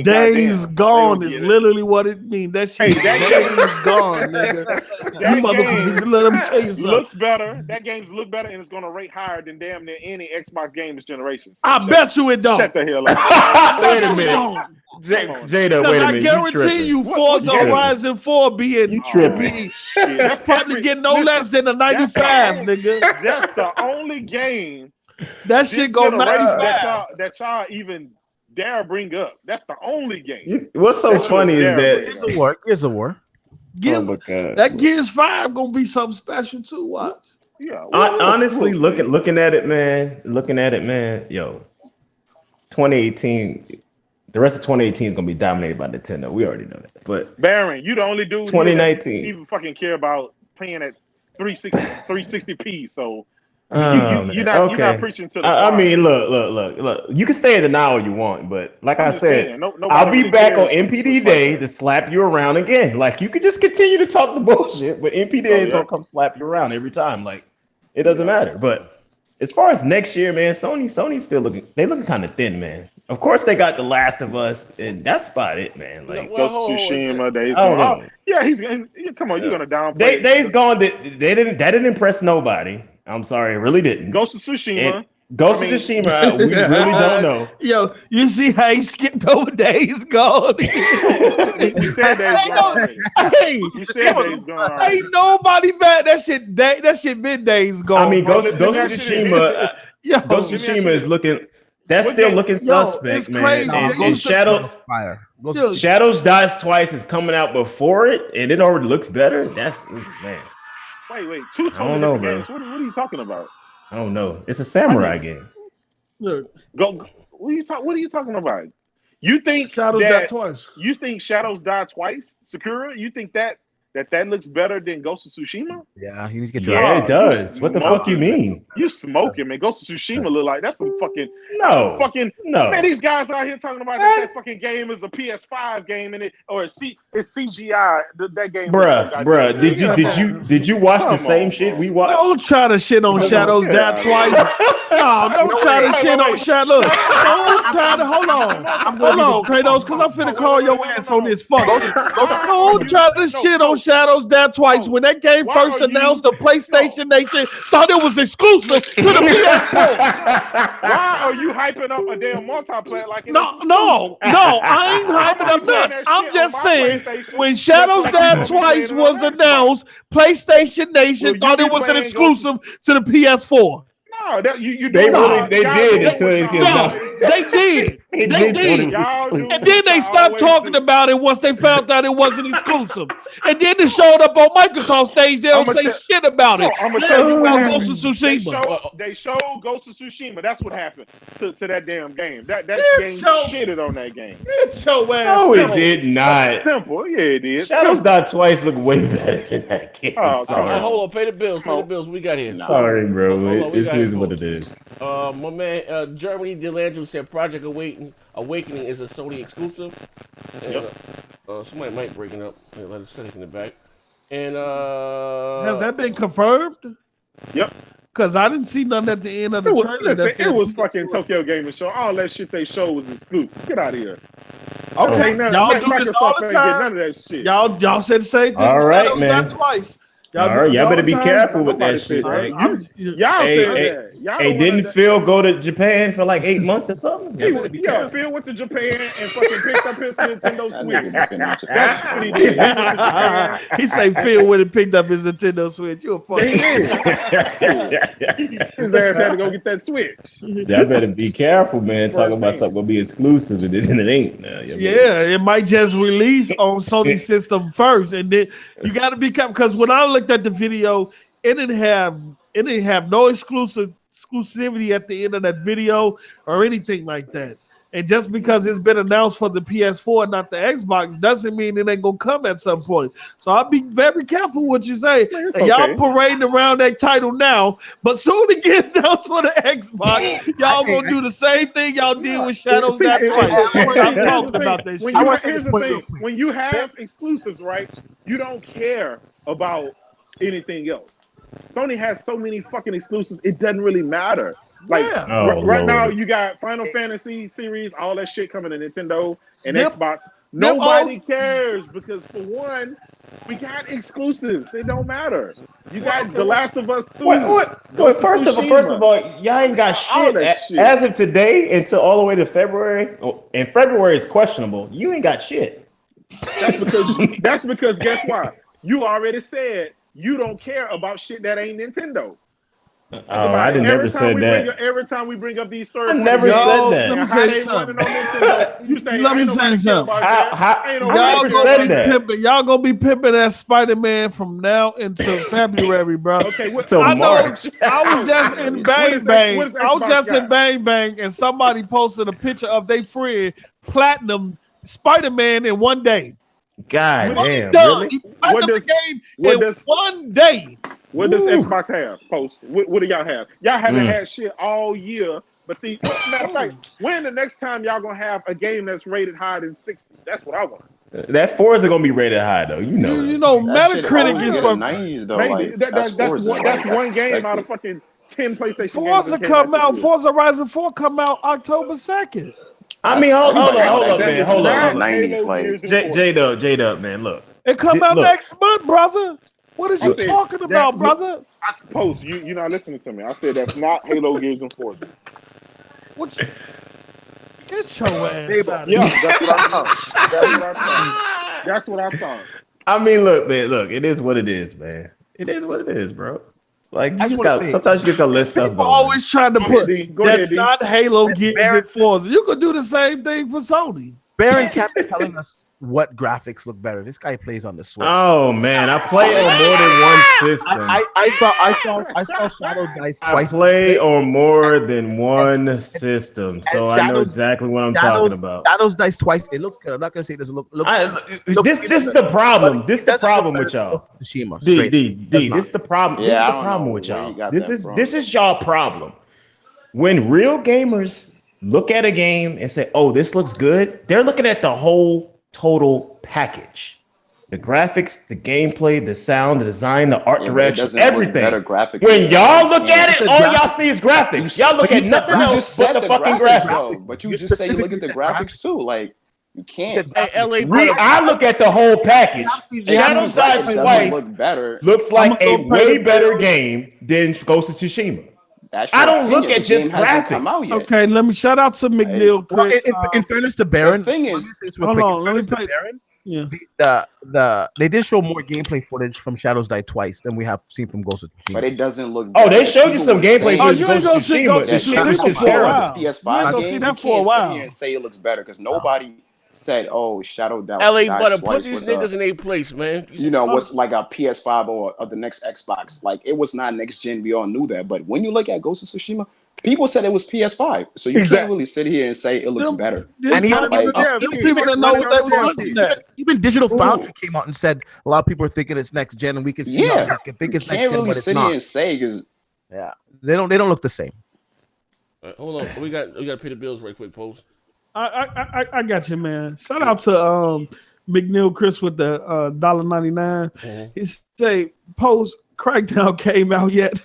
Days Gone is literally what it means. That shit Days Gone, nigga. You motherfucker, let me tell you something. Looks better. That game's look better, and it's gonna rate higher than damn near any Xbox game this generation. I bet you it don't. Shut the hell up. Wait a minute. Jada, wait a minute. I guarantee you Forza Horizon 4 being tripping. That's probably getting no less than a 95, nigga. That's the only game that shit go 95 that y'all even dare bring up. That's the only game. What's so funny is that it's a war. It's a war. That Gears 5 gonna be something special too. Watch. Yeah. Honestly, looking at it, man. Yo, 2018. The rest of 2018 is gonna be dominated by Nintendo. We already know that. But Baron, you the only dude 2019 even fucking care about playing at 360p. So you're not preaching to the choir. I mean, look. You can stay in denial all you want, but like I said, I'll be back on MPD Day to slap you around again. Like you could just continue to talk the bullshit, but MPD Day is gonna come slap you around every time. Like it doesn't matter. But as far as next year, man, Sony's still looking kind of thin, man. Of course, they got The Last of Us, and that's about it, man. Like Tsushima, Days Gone. Yeah, he's gonna. Come on, you're gonna downplay. Days Gone. That didn't impress nobody. I'm sorry, it really didn't. Ghost of Tsushima. Tsushima, we really don't know. Yo, you see how he skipped over Days Gone? We said Days Gone. Ain't nobody bad. That shit been Days Gone. I mean, Ghost of Tsushima. Ghost of Tsushima is looking. That's still looking suspect, man. Crazy. And Shadows Dies Twice is coming out before it, and it already looks better. That's man. Wait, two totally different games. What are you talking about? I don't know. It's a samurai game. Look, what are you talking about? You think Shadows Die Twice? You think Shadows Die Twice? Sakura? You think that that looks better than Ghost of Tsushima? Yeah, you need to get your Yeah, it does. What the fuck you mean? You smoking, man. Ghost of Tsushima look like that's some fucking No. Man, these guys out here talking about that fucking game is a PS5 game and it's CGI. That game. Bruh. Did you watch the same shit we watched? Don't try to shit on Shadows Die Twice. No, don't try to shit on Shadows. Don't try to hold on, Kratos, because I'm finna call your ass on this fuck. Don't try to shit on Shadows Die Twice. When that game first announced, the PlayStation Nation thought it was exclusive to the PS4. Why are you hyping up a damn multiplayer like No, I ain't hyping up nothing. I'm just saying when Shadows Die Twice was announced, PlayStation Nation thought it was an exclusive to the PS4. No, that you they did until it gets out. They did. And then they stopped talking about it once they found out it wasn't exclusive. And then it showed up on Microsoft stage. They don't say shit about it. I'm gonna tell you about Ghost of Tsushima. They showed Ghost of Tsushima. That's what happened to that damn game. That game shitted on that game. It's your ass. No, it did not. Simple. Yeah, it did. Shadows Die Twice look way better than that game. Sorry. Hold on. Pay the bills. We got here. Sorry, bro. It is what it is. My man, Germany DeLangelo said Project Awakening is a Sony exclusive. And, somebody might break it up. Let us take in the back. And has that been confirmed? Yep. Because I didn't see nothing at the end of the trailer. It was fucking Tokyo Game Show. All that shit they showed was exclusive. Get out of here. Okay, y'all do this all the time. None of that shit. Y'all said the same thing. All right, man. Not twice. Y'all better be careful with that shit. Y'all said that. Hey, didn't Phil go to Japan for like 8 months or something? Yeah, Phil went to Japan and fucking picked up his Nintendo Switch. That's what he did. He said Phil went and picked up his Nintendo Switch. You a fucking his ass had to go get that Switch. Y'all better be careful, man. Talking about something gonna be exclusive and it ain't. Yeah, it might just release on Sony system first, and then you got to be careful because when I looked at the video, it didn't have no exclusivity at the end of that video or anything like that. And just because it's been announced for the PS4 and not the Xbox doesn't mean it ain't gonna come at some point. So I'll be very careful what you say. Y'all parading around that title now, but soon to get announced for the Xbox, y'all gonna do the same thing y'all did with Shadows Die Twice. I'm talking about that shit. Here's the thing: when you have exclusives, right, you don't care about anything else. Sony has so many fucking exclusives; it doesn't really matter. Like right now, you got Final Fantasy series, all that shit coming to Nintendo and Xbox. Nobody cares because for one, we got exclusives. They don't matter. You got The Last of Us 2. First of all, y'all ain't got shit. As of today until all the way to February. And February is questionable. You ain't got shit. That's because guess why? You already said you don't care about shit that ain't Nintendo. I never said that. Every time we bring up these stories, I never said that. Let me say something. Let me say something. Y'all gonna be pimping that Spider-Man from now until February, bro. Okay, March. I was just in Bang Bang. Bang Bang, and somebody posted a picture of their friend Platinum Spider-Man in one day. God damn! Really? One day. What does Xbox have? Post. What do y'all have? Y'all haven't had shit all year. But matter of fact, when the next time y'all gonna have a game that's rated higher than 60? That's what I want. That Forza gonna be rated high though. You know Metacritic is from 90s though. Maybe that's one game out of fucking 10 PlayStation Forza games. Forza Horizon 4 come out October 2nd. I mean, hold up, man. Hold up. 90s, like J-Dub, man. Look, it come out next month, brother. What is you talking about, brother? I suppose you're not listening to me. I said that's not Halo, Gears, and Forza. Get your ass out of here. That's what I thought. I mean, look, man. Look, it is what it is, man. It is what it is, bro. Like you just got. Sometimes you get to list stuff. People always trying to put that's not Halo, Gears, and Forza. You could do the same thing for Sony. Baron kept telling us what graphics look better. This guy plays on the Switch. Oh man, I play on more than one system. I saw Shadow Dice I twice. play on more than one system, so I know exactly what I'm talking about. Shadows Dice twice. It looks good. I'm not gonna say it doesn't look. This is the problem. This is the problem with y'all. D. This is the problem. This is the problem with y'all. This is y'all problem. When real gamers look at a game and say, "Oh, this looks good," they're looking at the whole total package. The graphics, the gameplay, the sound, the design, the art direction, everything. When y'all look at it, all y'all see is graphics. Y'all look at nothing else but the fucking graphics. But you just say you look at the graphics too. Like, you can't. I look at the whole package. Shadows Die Twice looks like a way better game than Ghost of Tsushima. I don't look at just graphics. Okay, let me shout out to McNeil. Well, in fairness to Baron, the thing is, let me play. Baron. Yeah. They did show more gameplay footage from Shadows Die Twice than we have seen from Ghost of Tsushima. But it doesn't look. Oh, they showed you some gameplay footage. You ain't gonna see Ghost of Tsushima for a while. PS5 game. See that for a while. And say it looks better because nobody said, "Oh, Shadow Die." LA Butter, put these niggas in their place, man. You know what's like a PS5 or the next Xbox? Like it was not next gen. We all knew that. But when you look at Ghost of Tsushima, people said it was PS5, so you can't really sit here and say it looks better. And even people that know what they was looking at. Even Digital Foundry came out and said a lot of people are thinking it's next gen, and we can see how they think it's next gen, really but it's not. Here and say they don't look the same. Hold on, we got to pay the bills right quick, Post. I got you, man. Shout out to McNeil Chris with the $1.99. He say Post Crackdown came out yet.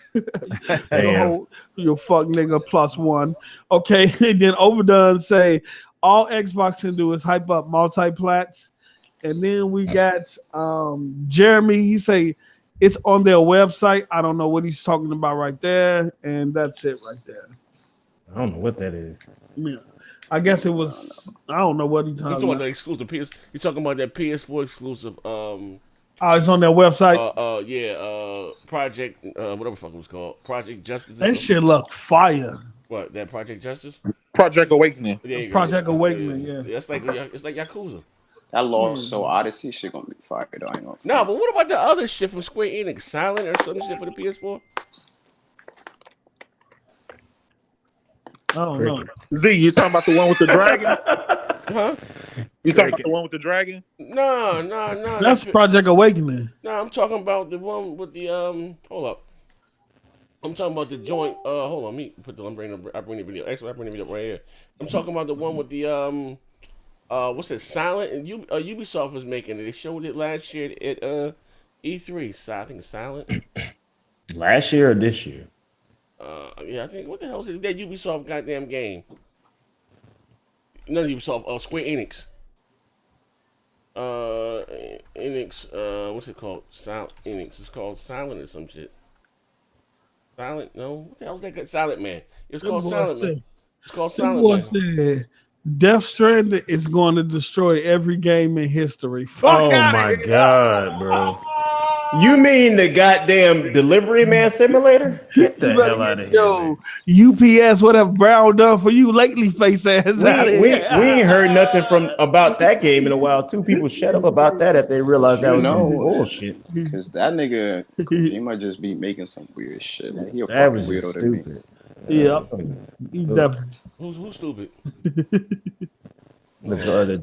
You fuck nigga +1. Okay, and then Overdone say all Xbox can do is hype up multi-plats. And then we got Jeremy. He say it's on their website. I don't know what he's talking about right there, and that's it right there. I don't know what that is. Yeah. I guess it was. I don't know what he's talking about. The exclusive PS. You're talking about that PS4 exclusive. It's on their website. Project. Whatever the fuck it was called. Project Justice. That shit look fire. What? That Project Justice? Project Awakening. Project Awakening. Yeah. It's like Yakuza. That Lost Soul Odyssey shit gonna be fire though. I know. No, but what about the other shit from Square Enix? Silent or some shit for the PS4? I don't know. Z, you talking about the one with the dragon? Huh? You talking about the one with the dragon? No. That's Project Awakening. No, I'm talking about the one with the Hold up. I'm talking about the joint. Hold on. I bring the video. Actually, I bring the video up right here. I'm talking about the one with the what's it? Silent and Ubisoft was making it. They showed it last year at E3. I think it's Silent. Last year or this year? Yeah, I think what the hell is it? That Ubisoft goddamn game. Not Ubisoft. Square Enix. Enix. What's it called? Enix. It's called Silent or some shit. Silent? No. What the hell is that? Silent Man. It's called Silent Man. It's called Silent Man. Death Stranding is going to destroy every game in history. Oh my god, bro. You mean the goddamn delivery man simulator? Get the hell out of here. UPS, whatever Brown done for you lately, face ass out of here. We ain't heard nothing about that game in a while, too. People shut up about that if they realize that was some bullshit. Because that nigga, he might just be making some weird shit. Like, he a that fucking was weirdo to stupid. me. Yeah. Who's stupid?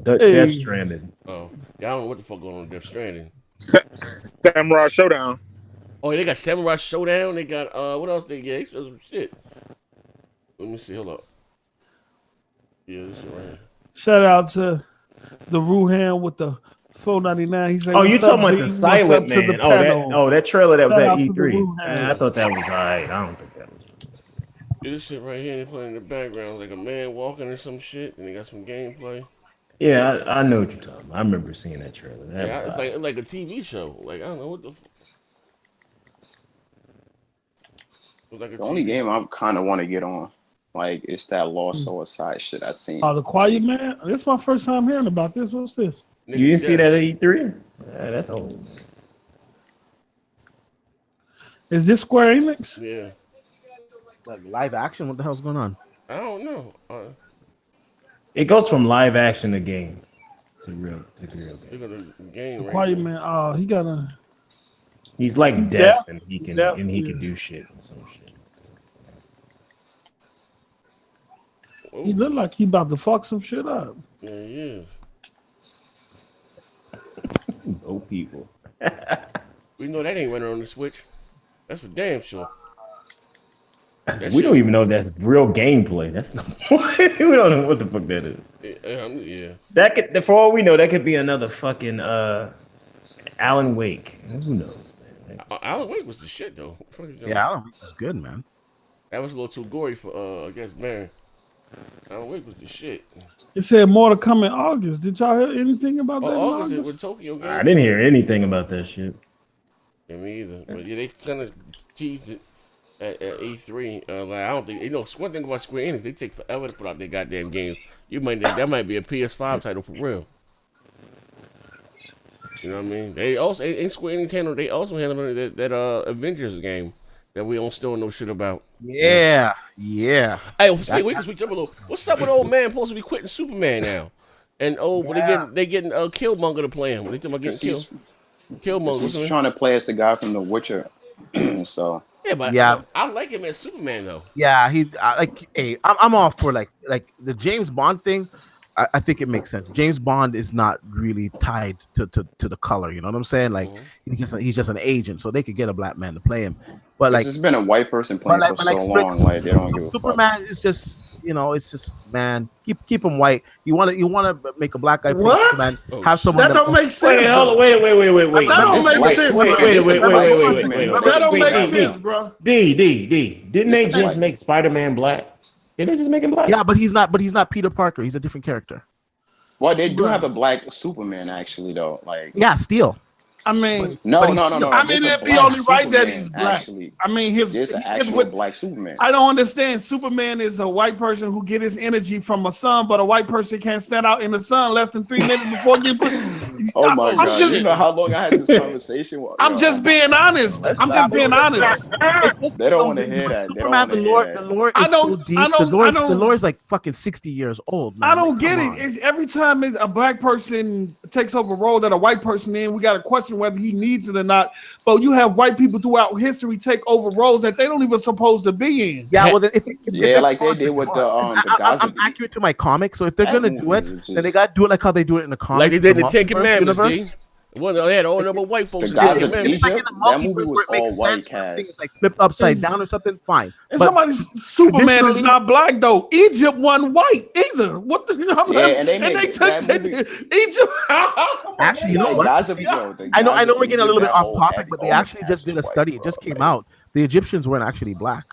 Death Stranding. Oh, yeah, I don't know what the fuck going on with Death Stranding. Samurai Showdown. Oh, they got Samurai Showdown. They got what else they get? They showed some shit. Let me see. Hold up. Yeah, this is right. Shout out to the Ruhan with the $4.99. He said, "Oh, you talking about the Silent Man? That trailer that was at E3. I thought that was alright. I don't think that was. Yeah, this shit right here. They put in the background like a man walking or some shit, and they got some gameplay. Yeah, I know what you're talking about. I remember seeing that trailer. It's like a TV show. Like, I don't know what the. The only game I kind of want to get on, like, it's that Lost Soul side shit I seen. Oh, the Quiet Man. This is my first time hearing about this. What's this? You didn't see that at E3? That's old. Is this Square Enix? Yeah. Like live action? What the hell's going on? I don't know. It goes from live action to game. It's a real game. Quiet man. Oh, he got a. He's like deaf, and he can do shit and some shit. He look like he about to fuck some shit up. Yeah, he is. No people. We know that ain't running on the Switch. That's for damn sure. We don't even know if that's real gameplay. That's not. We don't know what the fuck that is. Yeah. That could, for all we know, that could be another fucking Alan Wake. Who knows? Alan Wake was the shit though. Yeah, Alan Wake was good, man. That was a little too gory for I guess man. Alan Wake was the shit. It said more to come in August. Did y'all hear anything about that? August is with Tokyo Game. I didn't hear anything about that shit. Yeah, me either. But yeah, they kind of teased it at E3. Like I don't think one thing about Square Enix, they take forever to put out their goddamn game. That might be a PS5 title for real. You know what I mean? They also in Square Enix handled. They also handled that Avengers game that we don't still know shit about. Yeah. Hey, we can switch up a little. What's up with old man supposed to be quitting Superman now? And they getting Killmonger to play him. They talking about getting killed. Killmonger. He's trying to play as the guy from The Witcher. So I like him as Superman though. Yeah, I'm all for like the James Bond thing. I think it makes sense. James Bond is not really tied to the color. You know what I'm saying? Like he's just an agent, so they could get a black man to play him. But like, it's been a white person playing for so long, like they don't give a fuck. Superman is just, it's just, man, keep him white. You want to make a black guy play Superman? Have someone that don't make sense. Wait. That don't make sense. Wait. That don't make sense, bro. Didn't they just make Spider-Man black? Did they just make him black? Yeah, but he's not Peter Parker. He's a different character. Well, they do have a black Superman actually, though. Like, yeah, Steel. I mean, no. I mean, it'd be only right that he's black. Actually. I mean, there's an actual black Superman. I don't understand. Superman is a white person who get his energy from a sun, but a white person can't stand out in the sun less than 3 minutes before getting put. Oh my God! You know how long I had this conversation with? I'm just being honest. They don't want to hear that. Superman, the lore is so deep. The lore is like fucking 60 years old. Man. I don't get it. It's every time a black person takes over a role that a white person in, we got to question whether he needs it or not. But you have white people throughout history take over roles that they don't even supposed to be in. Yeah, well, if like they did with the I'm accurate to my comics, so if they're gonna do it, then they gotta do it like how they do it in the comics. Like they did in the Ten Commandments. Well, they had all number white folks. That movie was all white cast. Things like flipped upside down or something. Fine. And somebody's Superman is not black though. Egypt wasn't white either. What the? And they took Egypt. Actually, you know what? I know we're getting a little bit off topic, but they actually just did a study. It just came out. The Egyptians weren't actually black.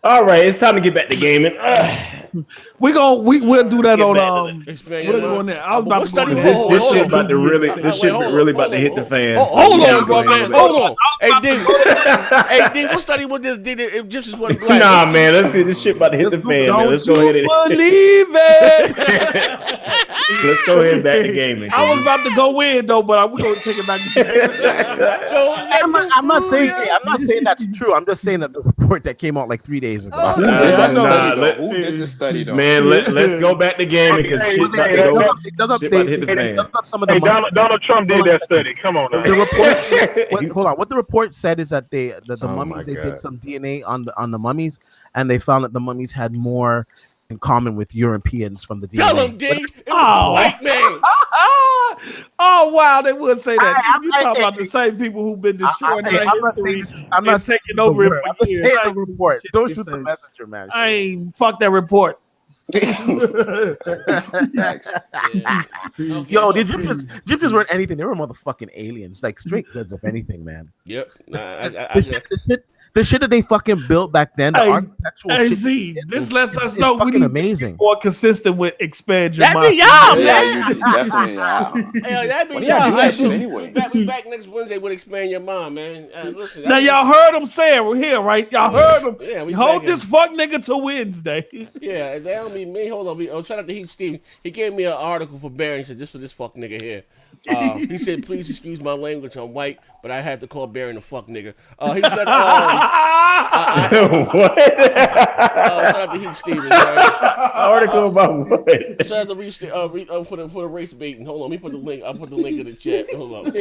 All right, it's time to get back to gaming. We'll do that on we'll there. I was about to study this shit about to really about to hit the fan. Hold on, bro, man. Hold on. Hey, D, what study was this? Did the Egyptians wasn't black? Nah, man. Let's see. This shit about to hit the fan. Man. Let's go ahead and believe it. Let's go ahead and back to gaming. I was about to go in though, but we're gonna take it back. I'm not saying that's true. I'm just saying that the report that came out like 3 days ago. Who did the study though? Man, let's go back to gaming because shit about to hit the fan. Donald Trump did that study. Come on. Hold on. What the report said is that the mummies, they did some DNA on the mummies, and they found that the mummies had more in common with Europeans from the DNA. Tell him, D. White man. Oh wow, they would say that. You talking about the same people who've been destroying history. I'm not taking over it. I'm just saying the report. Don't shoot the messenger, man. I ain't fuck that report. Yo, the Egyptians weren't anything. They were motherfucking aliens, like straight goods, if anything, man. Yep. The shit that they fucking built back then, the architectural shit. This lets us know we need amazing. To be more consistent with expand your mind. That'd be y'all, man. Definitely, that'd be y'all. Anyway. We back next Wednesday with expand your mind, man. Listen. Now y'all heard him say it. We're here, right? Y'all heard him. Yeah, we hold this fuck nigga till Wednesday. Yeah, that don't mean me. Hold on. Shout out to Heath Steve. He gave me an article for Barry. He said, "This for this fuck nigga here." He said, "Please excuse my language. I'm white, but I had to call Barry a fuck nigga." He said, What? Shout out to Heap Stevens. Right? Article about what? Shout out to for the race baiting. Hold on, let me put the link. I'll put the link in the chat. Hold on.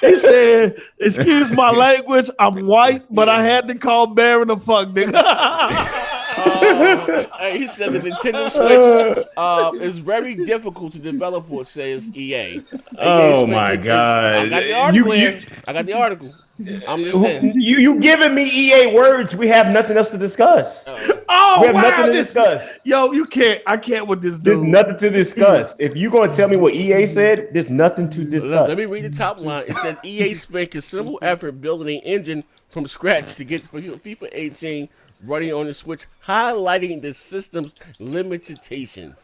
He said, "Excuse my language. I'm white, but I had to call Baron a fuck nigga." He said the Nintendo Switch is very difficult to develop for, says EA. Oh my God! I got the article here. I got the article. I'm just saying. You giving me EA words? We have nothing else to discuss. We have nothing to discuss. Yo, you can't. I can't with this dude. There's nothing to discuss. If you're going to tell me what EA said, there's nothing to discuss. Let me read the top line. It says EA spent considerable effort building an engine from scratch to get FIFA 18 running on the Switch, highlighting the system's limitations.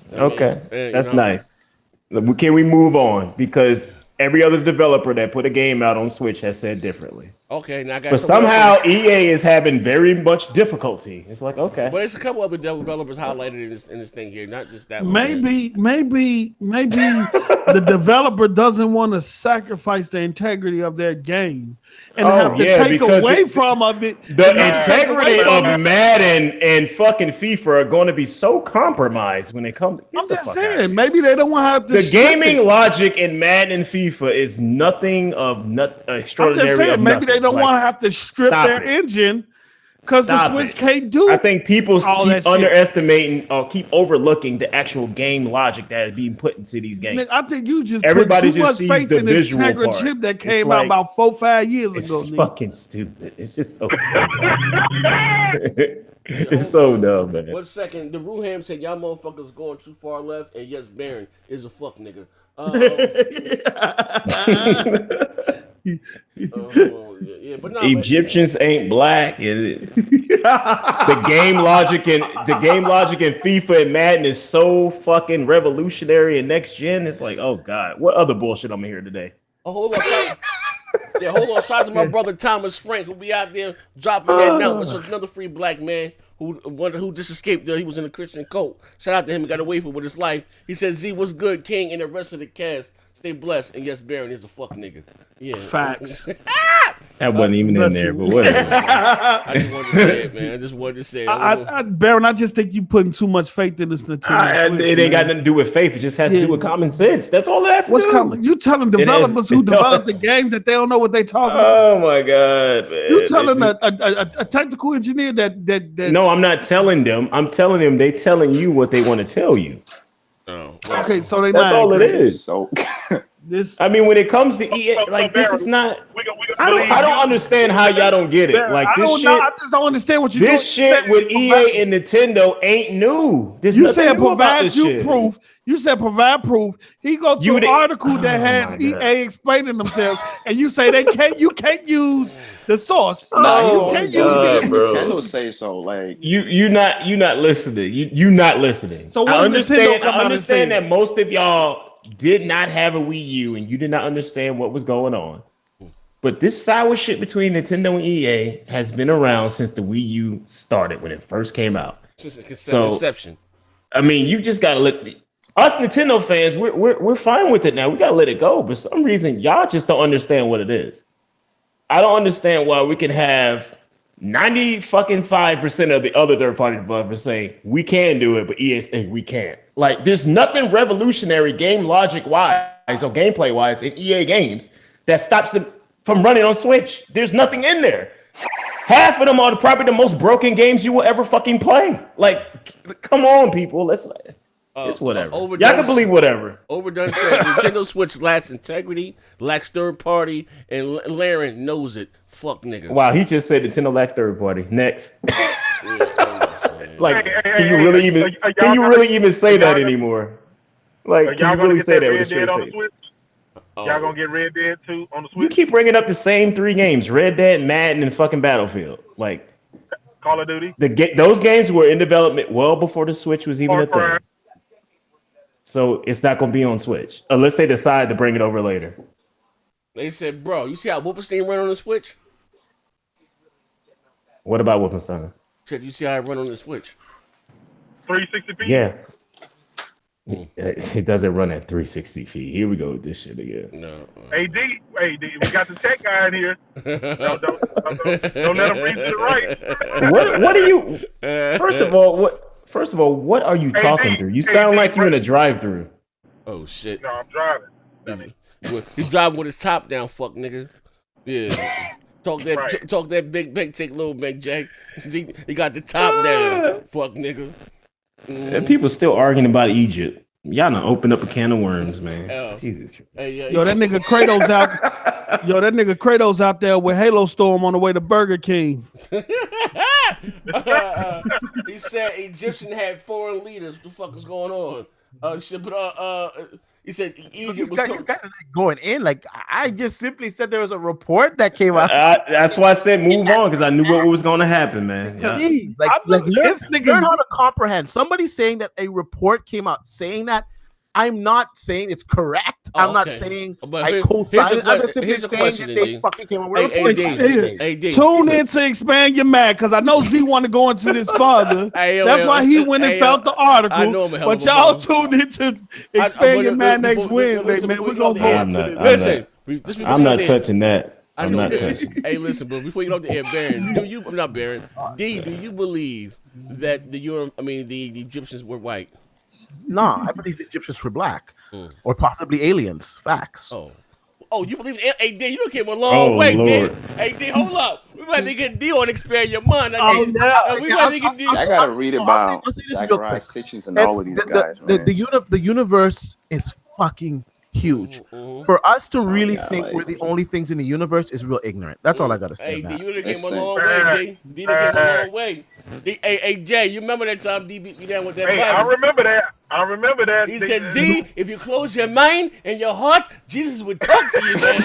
That's nice. Can we move on? Because every other developer that put a game out on Switch has said differently. Okay, now I got. But somehow EA is having very much difficulty. It's like, okay. But there's a couple other developers highlighted in this thing here, not just that one. Maybe the developer doesn't want to sacrifice the integrity of their game and have to take away from it. The integrity of Madden and fucking FIFA are going to be so compromised when it comes. I'm just saying, maybe they don't want to have to. The gaming logic in Madden and FIFA is nothing of extraordinary. I'm just saying, maybe they don't want to have to strip their engine because the Switch can't do it. I think people keep underestimating or keep overlooking the actual game logic that is being put into these games. I think you just put too much faith in this Tegra chip that came out about 4-5 years ago. It's fucking stupid. It's just so it's so dumb, man. 1 second. The Ruham said, y'all motherfuckers going too far left, and yes, Baron is a fuck nigga. But no, Egyptians ain't black. The game logic in FIFA and Madden is so fucking revolutionary and next gen. It's like, oh God, what other bullshit I'm here today? Hold on. Hold on. Shout out to my brother Thomas Frank, who be out there dropping that number. So another free black man who just escaped. He was in a Christian cult. Shout out to him. He got away with his life. He said, "Z, what's good, King?" And the rest of the cast. Stay blessed, and yes, Baron is a fuck nigga. Yeah, facts. That wasn't even in there, but whatever. I just wanted to say it, man. I just wanted to say it. Baron, I just think you putting too much faith in this Nintendo Switch, it ain't got nothing to do with faith. It just has to do with common sense. That's all it has to do. You telling developers who developed the game that they don't know what they talking about? Oh my God, man. You telling a technical engineer that No, I'm not telling them. I'm telling them they telling you what they want to tell you. Oh, okay, so that's all it is. So I mean, when it comes to EA, like this is not. I don't understand how y'all don't get it. Like this shit. I just don't understand what you doing. This shit with EA and Nintendo ain't new. You said provide you proof. You said provide proof. He go to an article that has EA explaining themselves, and you say you can't use the source. No, you can't use it. Nintendo say so. Like you're not listening. You're not listening. So I understand that most of y'all did not have a Wii U and you did not understand what was going on. But this sour shit between Nintendo and EA has been around since the Wii U started when it first came out. Just a conception. I mean, you just gotta let us Nintendo fans. We're fine with it now. We gotta let it go. But for some reason, y'all just don't understand what it is. I don't understand why we can have 95% of the other third-party developers saying we can do it, but EA saying we can't. Like, there's nothing revolutionary game logic-wise or gameplay-wise in EA games that stops them from running on Switch. There's nothing in there. Half of them are probably the most broken games you will ever fucking play. Like, come on, people. It's whatever. Y'all can believe whatever. Overdone said Nintendo Switch lacks integrity, lacks third-party, and Laren knows it. Fuck nigga. Wow, he just said Nintendo lacks third-party. Next. Like, can you really even say that anymore? Like, can you really say that with a straight face? Y'all gonna get Red Dead 2 on the Switch? You keep bringing up the same 3 games: Red Dead, Madden, and fucking Battlefield. Like, Call of Duty. Those games were in development well before the Switch was even a thing. So it's not gonna be on Switch unless they decide to bring it over later. They said, "Bro, you see how Wolfenstein run on the Switch?" What about Wolfenstein? Said, "You see how I run on the Switch?" 360p. Yeah. It doesn't run at 360 feet. Here we go with this shit again. No. AD, we got the tech guy in here. Don't let him read to the right. What are you? First of all, what are you talking through? You sound like you in a drive-through. Oh shit. No, I'm driving. He's driving with his top down, fuck nigga. Yeah. Talk that big, take little big Jay. He got the top down, fuck nigga. And people still arguing about Egypt. Y'all done open up a can of worms, man. Jesus. Hey, Yo, that nigga Kratos out. Yo, that nigga Kratos out there with Halo Storm on the way to Burger King. He said Egyptian had foreign leaders. What the fuck is going on? Shit, but he said Egypt was these guys are going in. Like I just simply said there was a report that came out. That's why I said move on because I knew what was going to happen, man. Learn how to comprehend. Somebody saying that a report came out saying that. I'm not saying it's correct. I'm not saying I co-sign it. I'm just simply saying that they fucking came out with a report. Tune in to expand your mag because I know Z want to go into this further. That's why he went and felt the article. But y'all tuned in to expand your mag next Wednesday, man. We're gonna go into this. Listen, I'm not touching that. I'm not touching. Hey, listen, bro. Before you go to the air, Baron, I'm not Baron. D, do you believe that the Egyptians were white? No, I believe the Egyptians were black, or possibly aliens. Facts. Oh, you believe in AD? You came a long way, D. Hey, D, hold up. We might to get D on expand your mind. I gotta read about Zachariah Sitchins and all of these guys. The universe is fucking huge. For us to really think we're the only things in the universe is real ignorant. That's all I gotta say. Hey, D, you came a long way, D. D came a long way. Hey, Jay, you remember that time D beat me down with that Bible? I remember that. He said, Z, if you close your mind and your heart, Jesus would talk to you, man.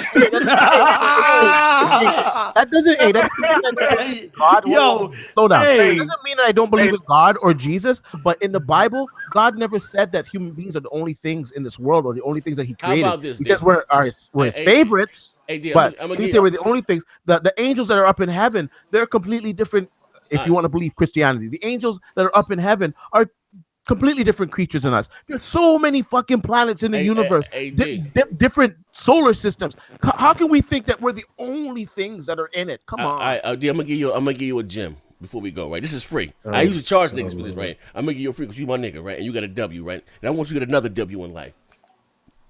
That doesn't mean God. Slow down. It doesn't mean that I don't believe in God or Jesus, but in the Bible, God never said that human beings are the only things in this world or the only things that He created. How about this? He says we're His favorites. But He said we're the only things. The angels that are up in heaven, they're completely different. If you want to believe Christianity, the angels that are up in heaven are completely different creatures than us. There's so many fucking planets in the universe, different solar systems. How can we think that we're the only things that are in it? Come on. I'm gonna give you a gem before we go. Right, this is free. I usually charge niggas for this, right? I'm gonna give you a free because you my nigga, right? And you got a W, right? And I want you to get another W in life.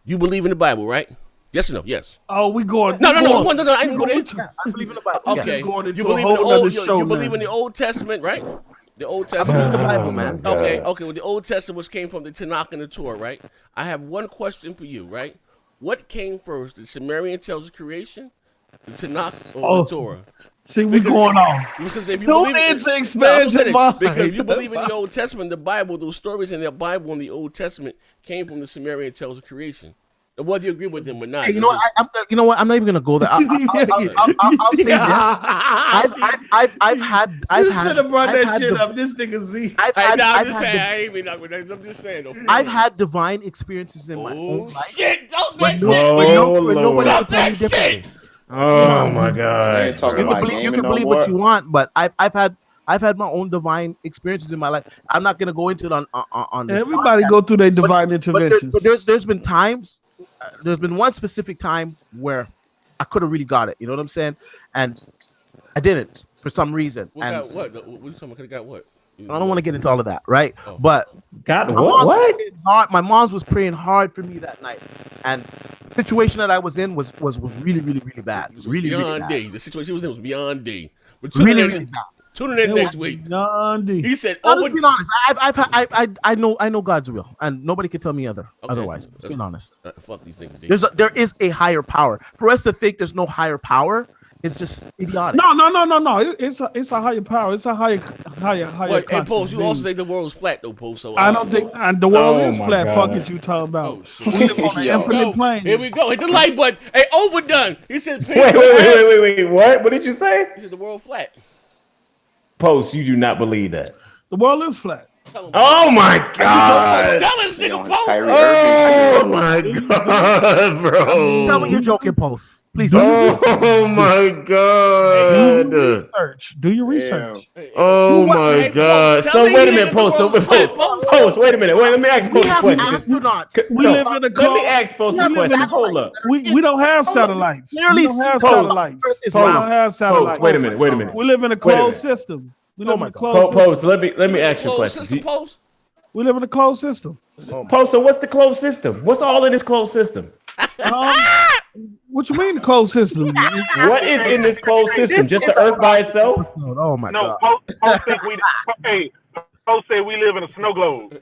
You believe in the Bible, right? Yes or no? Yes. Oh, we going? No. I ain't going there. I believe in the Bible. Okay. Going into You believe in the Old Testament, right? The Old Testament. I believe in the Bible, man. Okay. Well, the Old Testament, which came from the Tanakh and the Torah, right? I have one question for you, right? What came first, the Sumerian tales of creation, the Tanakh, or the Torah? See, we're going on. Because if you don't need to expand your mind. Because if you believe in the Old Testament, the Bible, those stories in the Bible and the Old Testament came from the Sumerian tales of creation. Whether you agree with him or not. Hey, you know what? I'm not even gonna go there. I'll say this. I've had. You should have brought that shit up. This nigga Z. I'm just saying. I've had divine experiences in my own life. Shit! Don't nobody can tell me different. Oh my God! You can believe what you want, but I've had my own divine experiences in my life. I'm not gonna go into it on this everybody podcast. Go through their divine interventions. But there's been times. There's been one specific time where I could have really got it. You know what I'm saying? And I didn't for some reason. What are you talking about? Got what? I don't want to get into all of that, right? But God, what? My mom was praying hard for me that night, and the situation that I was in was really, really, really bad. Really, beyond really D. The situation he was in was beyond D. Really bad. Tune in next week. He said, "Let's be honest. I know God's will, and nobody can tell me otherwise. Let's be honest. Fuck these things. There is a higher power. For us to think there's no higher power, it's just idiotic. No. It's a higher power. It's a higher. Hey, Post, you also think the world's flat though, Post? So I don't think the world is flat. God. Fuck is you talking about? We live on an infinite plane. Here we go. Hit the like button. Hey, overdone. He said, wait. What? What did you say? He said the world flat. Post, you do not believe that. The world is flat. Oh my God! Tell us, nigga, Post. Oh my God, bro! Tell me you're joking, Post. Please. Oh my God. Do your research. Oh my God. So wait a minute, Post. Post. Wait a minute. Wait, let me ask Post a question. We live in a Let me ask Post a question. Hold up. We don't have satellites. Clearly, We don't have satellites. We don't have satellites. Wait a minute. We live in a closed system. We live in a closed Post, system. let me ask you a question. We live in a closed system. Post, so what's the closed system? What's all in this closed system? What you mean the closed system? What is in this closed system? Just the Earth by itself? Oh my God. Post say we live in a snow globe.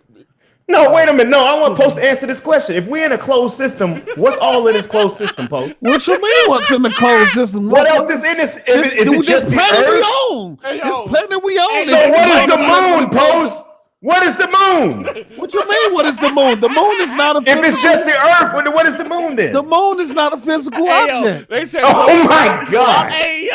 No, wait a minute. No, I want Post to answer this question. If we're in a closed system, what's all in this closed system, Post? What you mean? What's in the closed system? What else is in this? Is it just the planet Earth? we own? This planet we own. So what is the moon, Post? What is the moon? What you mean? What is the moon? The moon is not a physical. If it's just the Earth, what is the moon then? The moon is not a physical object. They said, oh my God! They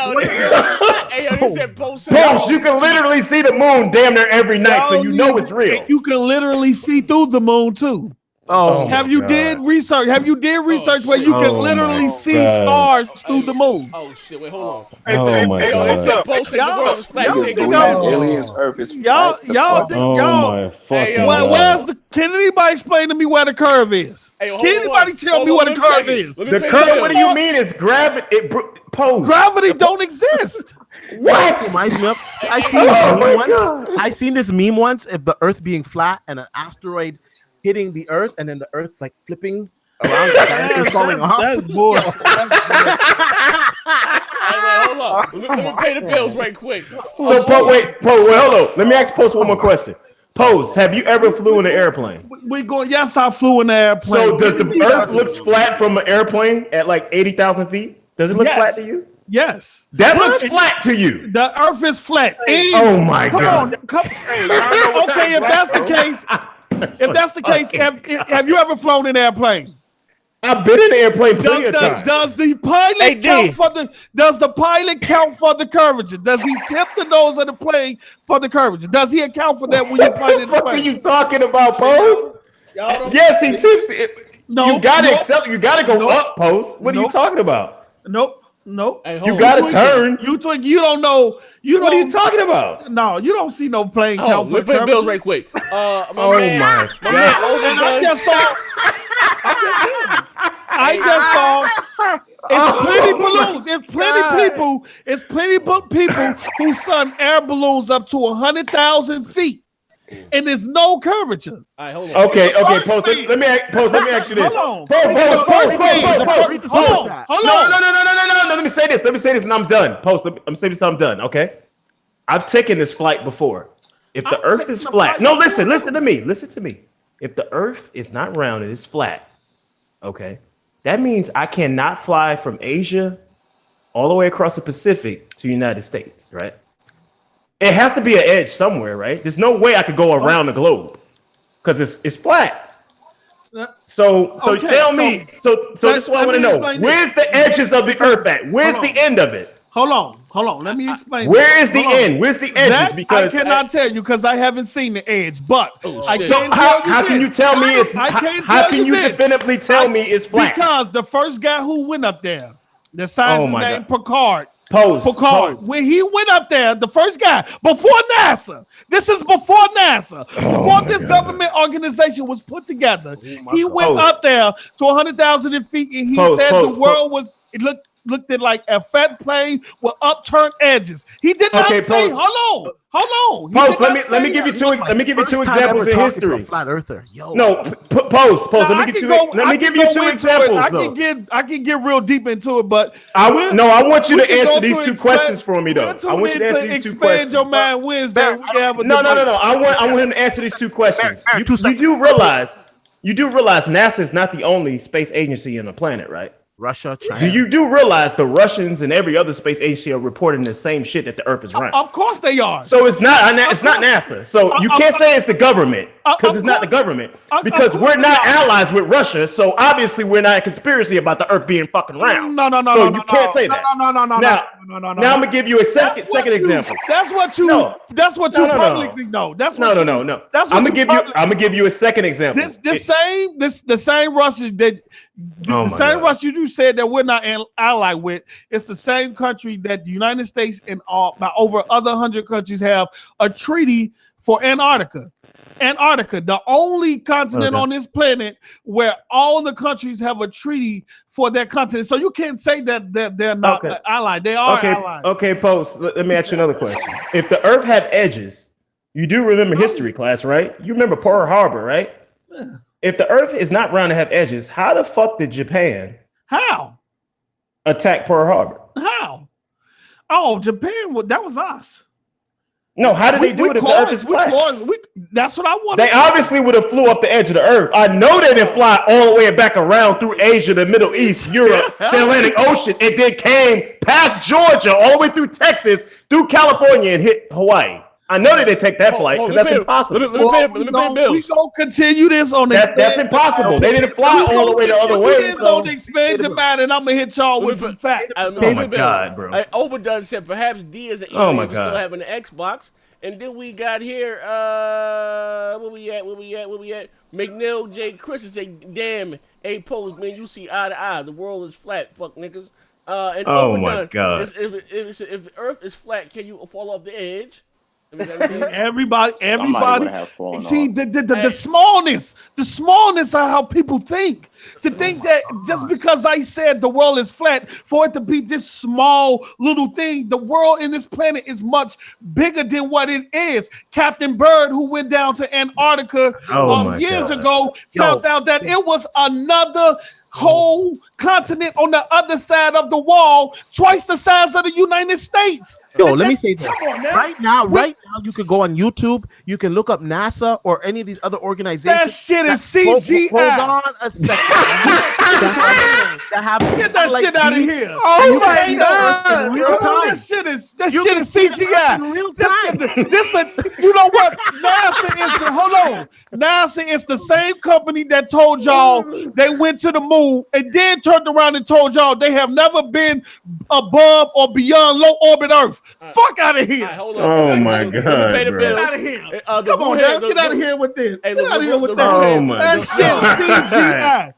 said Post. You can literally see the moon damn near every night, so you know it's real. You can literally see through the moon too. Have you did research where you can literally see stars through the moon? Oh shit! Wait, hold on. Oh my God! Aliens, Earth is y'all. Where's the? Can anybody explain to me where the curve is? Can anybody tell me where the curve is? The curve? What do you mean? It's gravity. Gravity don't exist. What? Reminds me of. I seen this meme once. I seen this meme once of the Earth being flat and an asteroid hitting the Earth, and then the Earth like flipping around and falling off. That's bullshit. Hold on. Let me pay the bills right quick. So, wait, hold on. Let me ask Post one more question. Post, have you ever flew in an airplane? Yes, I flew in an airplane. So, does the Earth look flat from an airplane at like 80,000 feet? Does it look flat to you? Yes. That looks flat to you. The Earth is flat. Oh my God. Okay, if that's the case, have you ever flown in an airplane? I've been in an airplane plenty of times. Does the pilot count for the curvature? Does he tip the nose of the plane for the curvature? Does he account for that when you fly in the plane? What are you talking about, Post? Yes, he tips it. No, you gotta accept. You gotta go up, Post. What are you talking about? Nope. Hey, you gotta turn. You don't know. What are you talking about? No, you don't see no plane count for the curvature. Bills right quick. My God. I just saw. It's plenty balloons. It's plenty people who send air balloons up to 100,000 feet, and there's no curvature. All right, hold on. Okay, Post. Let me ask you this. Hold on. No. Let me say this, and I'm done. Post. I'm saying this. I'm done. Okay. I've taken this flight before. If the Earth is flat, listen to me. If the Earth is not round and it's flat, okay, that means I cannot fly from Asia all the way across the Pacific to the United States, right? It has to be an edge somewhere, right? There's no way I could go around the globe because it's flat. So tell me. So this is what I want to know. Where's the edges of the Earth at? Where's the end of it? Hold on. Let me explain. Where is the end? Where's the edges? Because I cannot tell you because I haven't seen the edge. But how can you tell me it's? How can you definitively tell me it's flat? Because the first guy who went up there, the scientist named Picard. Picard. When he went up there, the first guy before NASA. This is before NASA. Before this government organization was put together, he went up there to 100,000 feet, and he said the world was. It looked at like a fat plane with upturned edges. He did not say, hold on. Post, let me give you two examples in history. Flat earther. Yo. No, Post. Let me give you two examples. I can get real deep into it, but I want you to answer these two questions for me, though. I want you to answer these two questions. Expand your mind Wednesday. No. I want him to answer these two questions. You do realize NASA is not the only space agency on the planet, right? Russia, China. Do you realize the Russians and every other space agency are reporting the same shit that the Earth is round? Of course they are. So it's not NASA. So you can't say it's the government because it's not the government because we're not allies with Russia. So obviously we're not a conspiracy about the Earth being fucking round. No. So you can't say that. No. No. Now I'm gonna give you a second example. That's what you publicly know. That's what no. I'm gonna give you a second example. The same Russia that the same Russia you said that we're not allied with. It's the same country that the United States and by over other 100 countries have a treaty for Antarctica. Antarctica, the only continent on this planet where all the countries have a treaty for that continent. So you can't say that they're not allied. They are allied. Okay, Post. Let me ask you another question. If the Earth had edges, you do remember history class, right? You remember Pearl Harbor, right? Yeah. If the Earth is not round and have edges, how the fuck did Japan attack Pearl Harbor? How? Oh, Japan, that was us. No, how did they do it if the Earth is flat? That's what I want. They obviously would have flew up the edge of the Earth. I know they didn't fly all the way back around through Asia, the Middle East, Europe, the Atlantic Ocean. It then came past Georgia, all the way through Texas, through California, and hit Hawaii. I know they didn't take that flight because that's impossible. Let me pay we gonna continue this on that's impossible. They didn't fly all the way the other way. This on the expansion matter, and I'm gonna hit y'all with some facts. Oh my god, bro! Overdone said perhaps D is still having the Xbox, and then we got here. Where we at? McNeil J. Christian say, "Damn, A Post, man, you see eye to eye. The world is flat, fuck niggas." And Overdone, my god! If Earth is flat, can you fall off the edge? Everybody. See the smallness of how people think. To think that just because I said the world is flat, for it to be this small little thing, the world in this planet is much bigger than what it is. Captain Bird, who went down to Antarctica years ago, found out that it was another whole continent on the other side of the wall, twice the size of the United States. Yo, let me say this. Right now, you can go on YouTube, you can look up NASA or any of these other organizations. That shit is CGI. Hold on a second. Get that shit out of here. Oh my god. Real time. That shit is CGI. In real time. You know what? NASA is the same company that told y'all they went to the moon and then turned around and told y'all they have never been above or beyond low orbit Earth. Fuck out of here. Oh my god. Get out of here. Come on, man. Get out of here with this. Get out of here with that. Oh my that shit CGI.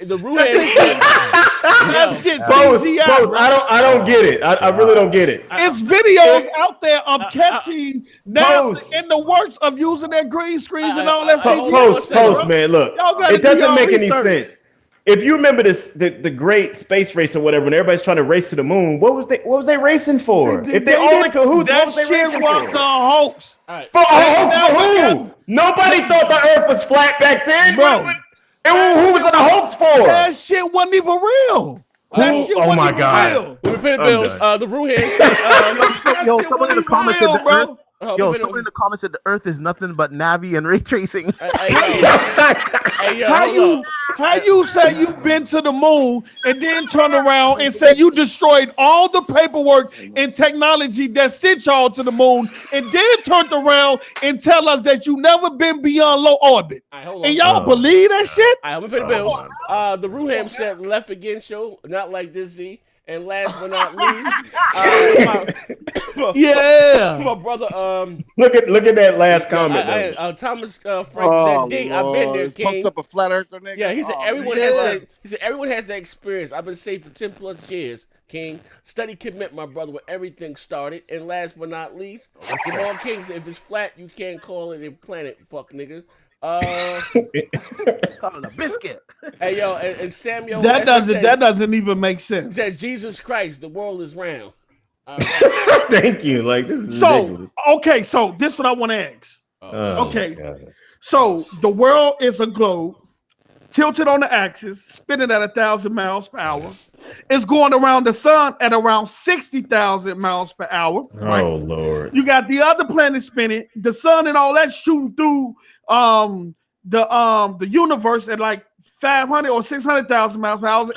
That shit CGI. I don't get it. I really don't get it. It's videos out there of catching NASA in the works of using their green screens and all that CGI. Post, man. Look, it doesn't make any sense. If you remember this, the great space race or whatever, when everybody's trying to race to the moon, what was they racing for? If they only cahoots, that shit was a hoax. For a hoax for who? Nobody thought the Earth was flat back then, bro. And who was it a hoax for? That shit wasn't even real. Oh my god! Let me pay the bills. The Ruhan said, yo, someone in the comments said the Earth. Someone in the comments said the Earth is nothing but Navi and ray tracing. How you say you've been to the moon and then turn around and say you destroyed all the paperwork and technology that sent y'all to the moon and then turned around and tell us that you never been beyond low orbit? And y'all believe that shit? I'm gonna pay the bills. The Ruham said left again show, not like this Z. And last but not least, my brother. Look at that last comment. Thomas Frank said, "D, I've been there, King." Post up a flat earther, nigga. Yeah, he said everyone has that. He said everyone has that experience. I've been safe for 10+ years, King. Study commit, my brother, where everything started. And last but not least, Jamal King said, if it's flat, you can't call it a planet, fuck nigga. Call it a biscuit. Hey yo, and Samuel. That doesn't even make sense. That Jesus Christ, the world is round. Thank you. Like this is ridiculous. Okay. So this is what I want to ask. So the world is a globe tilted on the axis, spinning at 1,000 miles per hour. It's going around the sun at around 60,000 miles per hour. Right? Oh Lord! You got the other planets spinning, the sun and all that shooting through the universe at like 500 or 600,000 miles per hour.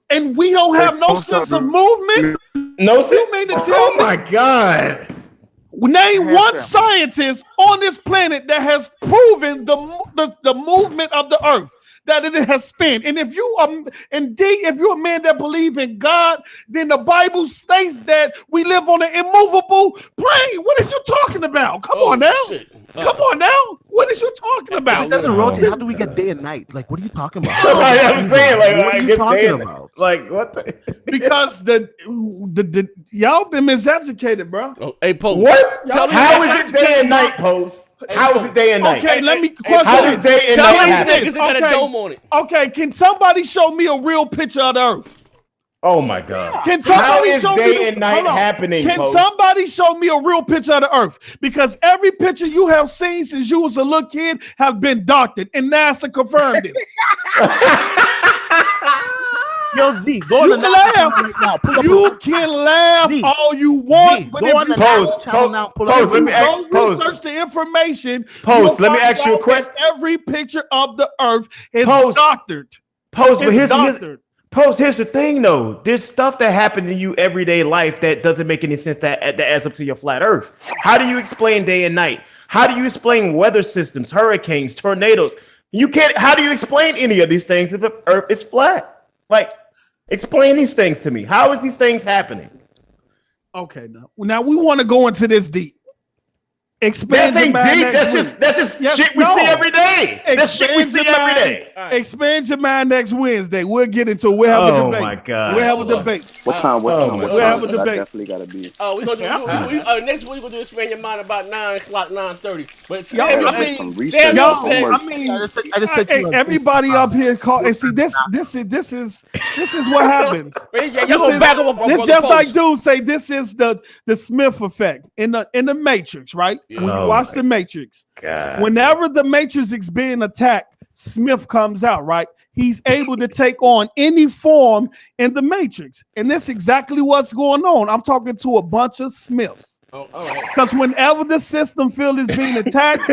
And we don't have no sense of movement. No sense. You mean to tell me? Oh my God! Name one scientist on this planet that has proven the movement of the Earth. that it has spent. And if if you're a man that believes in God, then the Bible states that we live on an immovable plane. What is you talking about? Come on now. Come on now. What is you talking about? It doesn't rotate. How do we get day and night? Like, what are you talking about? I'm saying, like, what are you talking about? Like, what the? Because the y'all been miseducated, bro. Oh, hey, Post. What? How is it day and night, Post? How is it day and night? Okay, let me How is day and night happen? Got a dome on it. Okay, can somebody show me a real picture of the Earth? Oh my God! Can somebody How is show day me and night happening? Can Post? somebody show me a real picture of the Earth? Because every picture you have seen since you was a little kid have been doctored, and NASA confirmed this. Yo, Z, go You on the can NASA laugh. right now. Pull up You can laugh Z, all you want, Z, but go if on you the NASA channel now. Pull up. Post, let me ask- go Post. research the information, Post, you'll let me find ask you a out question. that every picture of the Earth is Post. doctored. Post, but It's here's doctored. Post. Here's the thing, though. There's stuff that happens in you everyday life that doesn't make any sense that adds up to your flat Earth. How do you explain day and night? How do you explain weather systems, hurricanes, tornadoes? You can't. How do you explain any of these things if the Earth is flat? Like, explain these things to me. How is these things happening? Okay, now we want to go into this deep. Expand That your thing mind deep. next That's week. just Yes, shit we no. see every day. That's shit we Expand see your every mind. day. Expand your mind next Wednesday. We'll get into it. We'll have a Oh debate. my God. We'll have a debate. What time? What Oh time? my What God. time? We'll have a 'Cause I debate. definitely gotta be. We're gonna do next week. We're gonna do expand your mind about 9:00, 9:30. But Y'all, Samuel, I mean, some research. Samuel Y'all, said, I mean, I just said hey, to you, everybody up here call and see this is what happens. y'all gonna back up my This brother just Post. like dude say this is the Smith effect in the Matrix, right? Yeah. When you Oh watch my the Matrix, God. whenever the Matrix is being attacked, Smith comes out, right? He's able to take on any form in the Matrix, and that's exactly what's going on. I'm talking to a bunch of Smiths. Oh, all right. Because whenever the system field is being attacked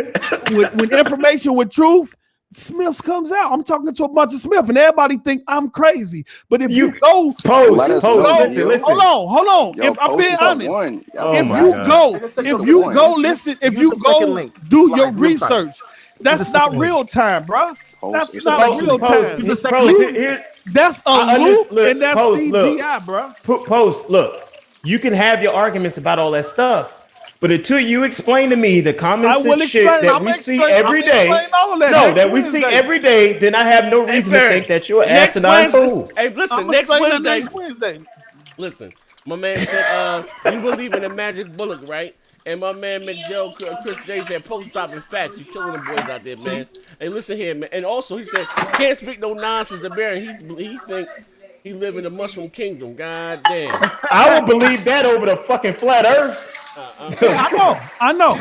with information, with truth, Smiths comes out. I'm talking to a bunch of Smiths, and everybody think I'm crazy. But if you go, Post, Let us Post, know, listen, yo. listen. hold on. Yo, If I'm Post being is up honest, one. Oh if my you God. go, Just take if a you point. go, listen, if Use you the second go link. do Slide, your real time. research, that's the not second real time, bro. Post, That's it's not a second real link. time. Use the second Post, link. That's a I loop, look, and that's Post, look. CGI, bro. Post, look. You can have your arguments about all that stuff, but until you explain to me the common I will sense shit explain. that I'm we see explain- every I'm day, explain all that no, next that we see Wednesday. every day, then I have no reason to Barry, think that you're an next asinine Wednesday. fool. Hey, listen, I'm next explaining Wednesday. next Wednesday. Listen, my man said, we believe in the magic bullet, right? And my man McJoe, Chris J said, Post dropping facts. You killing them boys out there, man. Hey, listen here, man. And also, he said, can't speak no nonsense to Barry. He think he live in the mushroom kingdom. God damn. I would believe that over the fucking flat Earth. I know.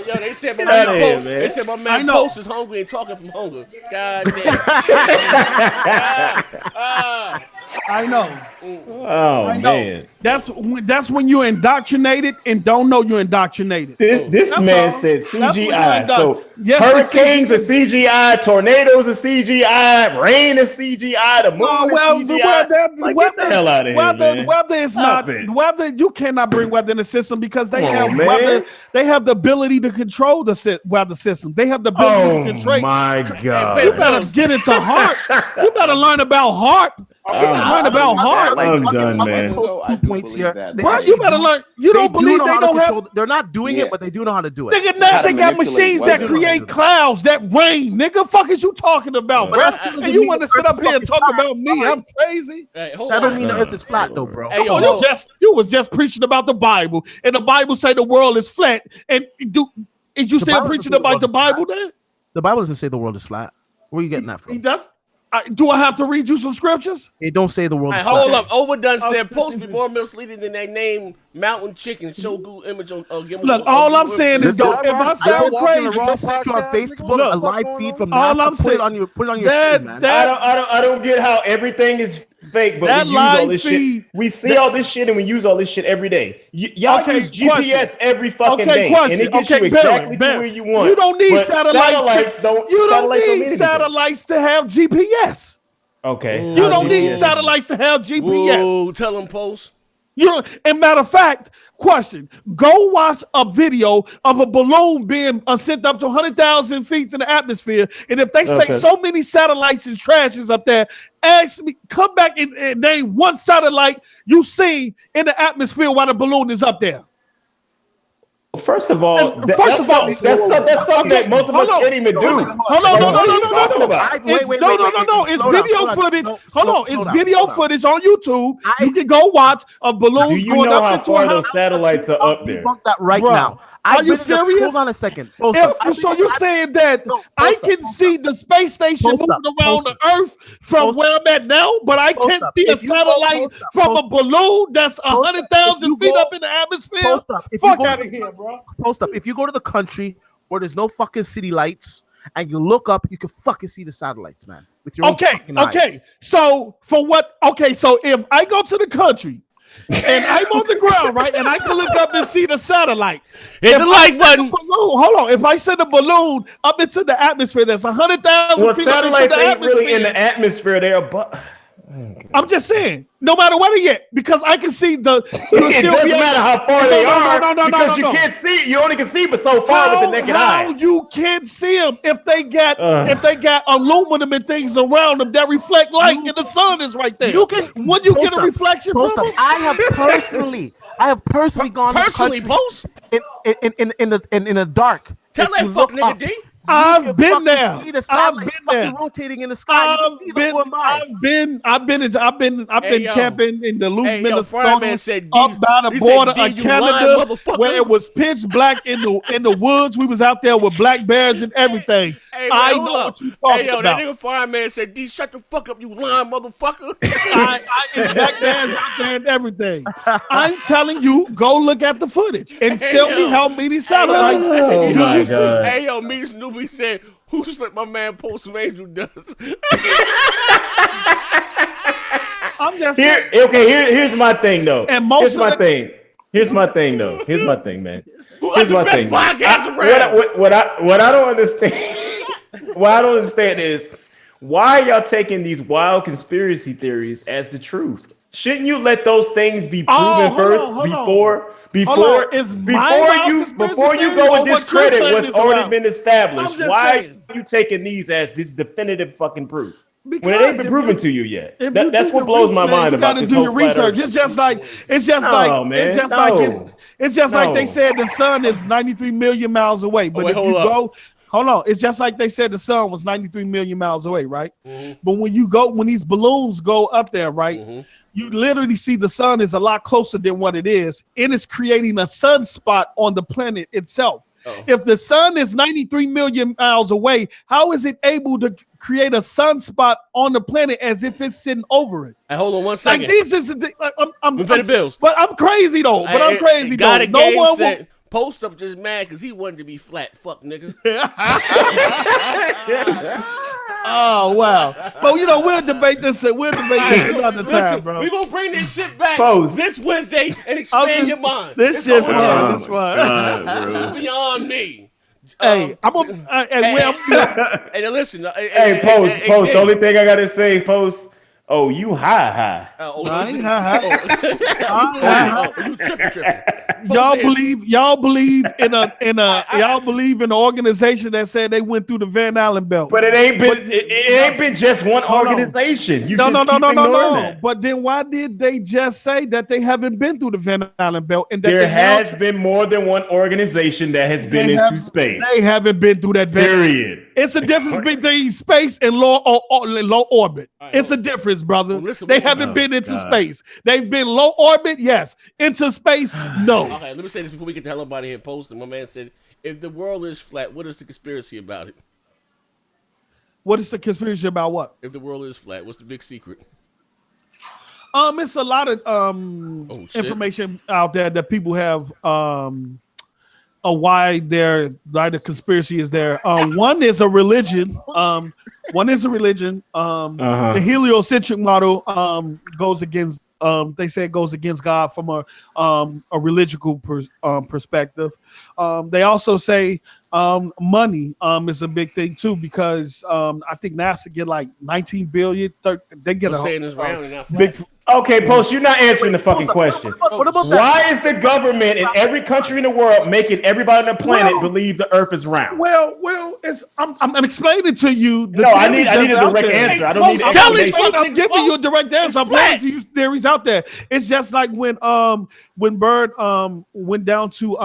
Yo, they said my Outta man here, Post. man. They said my I man know. Post is hungry and talking from hunger. God damn. I know. Oh I know. man, That's when you're indoctrinated and don't know you're indoctrinated. this That's man all. said That's what you're CGI. So Yes, it's hurricanes are CGI, tornadoes are CGI, rain is CGI, the moon Oh, is well, CGI. Get the hell out of here, man. Weather is Stop not it. weather. You cannot bring weather in the system because they Come have on, man. weather. They have the ability to control the weather system. They have the ability to Oh control. my You God. better get into HARP. You better learn about HARP. You better learn about HARP. I'm done, man. Post 2 points here. Bro, you better learn. You don't believe know they how to don't have. control. They're not doing Yeah. it, but they do know how to do it. Nigga, now How to they got manipulate machines that weather. create clouds, that rain. Nigga, fuck is you talking about, But bro? that still And you doesn't want to mean sit the up Earth here and is talk flat. about me? I'm crazy. Hey, hold That on. don't mean the Earth is flat, though, bro. Hey, Come yo, on, hold- you was just preaching about the Bible, and the Bible say the world is flat. And is you still Bible doesn't preaching say the about world the is Bible then? The Bible doesn't say the world is flat. Where are you getting that He from? does. Do I have to read you some scriptures? It don't say the world Hey, is flat. hold up. Overdone said Post be more misleading than they name Mountain Chicken. Show Google image on. Look, all I'm saying is, Did I if I rock- sound y'all walking crazy, the wrong Sent you on podcast, Facebook nigga? a live feed from All NASA. I'm Put saying- it on your screen, man. I don't get how everything is fake, but That we use all live this feed- shit. We see all this shit and we use all this shit every day. Y'all Okay, use GPS question. every fucking day, question. and it gets Okay, you exactly to where you want. You don't need But satellites. don't. You don't satellites need mean anything. satellites to have GPS. Okay, You don't need satellites to have GPS. Whoa, tell them Post. You know, and matter of fact, question: go watch a video of a balloon being sent up to 100,000 feet in the atmosphere, and if they say so many satellites and trashes up there, ask me, come back and name one satellite you see in the atmosphere while the balloon is up there. First of all, that's something that most of us can't even do. Hold on, no. It's video footage. Hold on, it's video footage on YouTube. You can go watch a balloon. Do you know how far those satellites are up there? That right now. Are you serious? Hold on a second. So you're saying that I can see the space station moving around the Earth from where I'm at now, but I can't see a satellite from a balloon that's 100,000 feet up in the atmosphere? Fuck out of here, bro. Post up. If you go to the country where there's no fucking city lights and you look up, you can fucking see the satellites, man. With your own fucking eyes. So for what? Okay, so if I go to the country and I'm on the ground, right, and I can look up and see the satellite. Hit the like button. Hold on. If I send a balloon up into the atmosphere, that's 100,000 feet up into satellites the ain't atmosphere. really in the atmosphere. They are, but I'm just saying, no matter where they get, because I can see the. It doesn't matter how far they are because you can't see. You only can see but so far with the naked eye. How you can't see them if they got aluminum and things around them that reflect light, and the sun is right there. When you get a reflection from them, I have personally gone personally post in the dark. Tell that fuck nigga D. I've been there. I've been there. Rotating in the sky. I've been camping in the Minnesota, said, up by the border of Canada, where it was pitch black in the woods. We was out there with black bears and everything. I know what you talking about. That nigga fireman said, D, shut the fuck up, you lying motherfucker. It's black bears out there and everything. I'm telling you, go look at the footage and tell me how many satellites. Oh my God. Hey yo, me Snoopy said, who slipped my man Post of Angel dust? I'm just saying. Here's my thing though. Here's my thing, man. Here's my thing. What I don't understand. What I don't understand is why y'all taking these wild conspiracy theories as the truth? Shouldn't you let those things be proven before you go and discredit what's already been established? Why are you taking these as this definitive fucking proof? When it ain't been proven to you yet. That's what blows my mind about this. You got to do your research. It's just like they said the sun is 93 million miles away. But if you go, hold on, it's just like they said the sun was 93 million miles away, right? Mm-hmm. But when these balloons go up there, right, you literally see the sun is a lot closer than what it is. It is creating a sunspot on the planet itself. If the sun is 93 million miles away, how is it able to create a sunspot on the planet as if it's sitting over it? Hey, hold on 1 second. But I'm crazy though. No one said Post up just mad because he wanted to be flat. Fuck nigga. Oh wow. But we'll debate this another time, bro. We're gonna bring this shit back this Wednesday and expand your mind. This shit fun. This is beyond me. Hey, listen. Post. The only thing I gotta say, Post. Oh, you high. I ain't high. You tripping. Y'all believe in an organization that said they went through the Van Allen belt. But it ain't been just one organization. No. But then why did they just say that they haven't been through the Van Allen belt? And that there has been more than one organization that has been into space. They haven't been through that period. It's a difference between space and low orbit. It's a difference, brother. They haven't been into space. They've been low orbit, yes. Into space, no. Okay, let me say this before we get the hell up out of here. Post, and my man said, if the world is flat, what is the conspiracy about it? What is the conspiracy about what? If the world is flat, what's the big secret? It's a lot of information out there that people have why the conspiracy is there. One is a religion. The heliocentric model goes against. They say it goes against God from a religious perspective. They also say money is a big thing too because I think NASA get like 19 billion. They get Okay, Post, you're not answering the fucking question. What about that? Why is the government in every country in the world making everybody on the planet believe the Earth is round? Well, I'm explaining to you. I need a direct answer. I don't need explanation. I'm giving you a direct answer. I'm pointing to you theories out there. It's just like when Bird went down to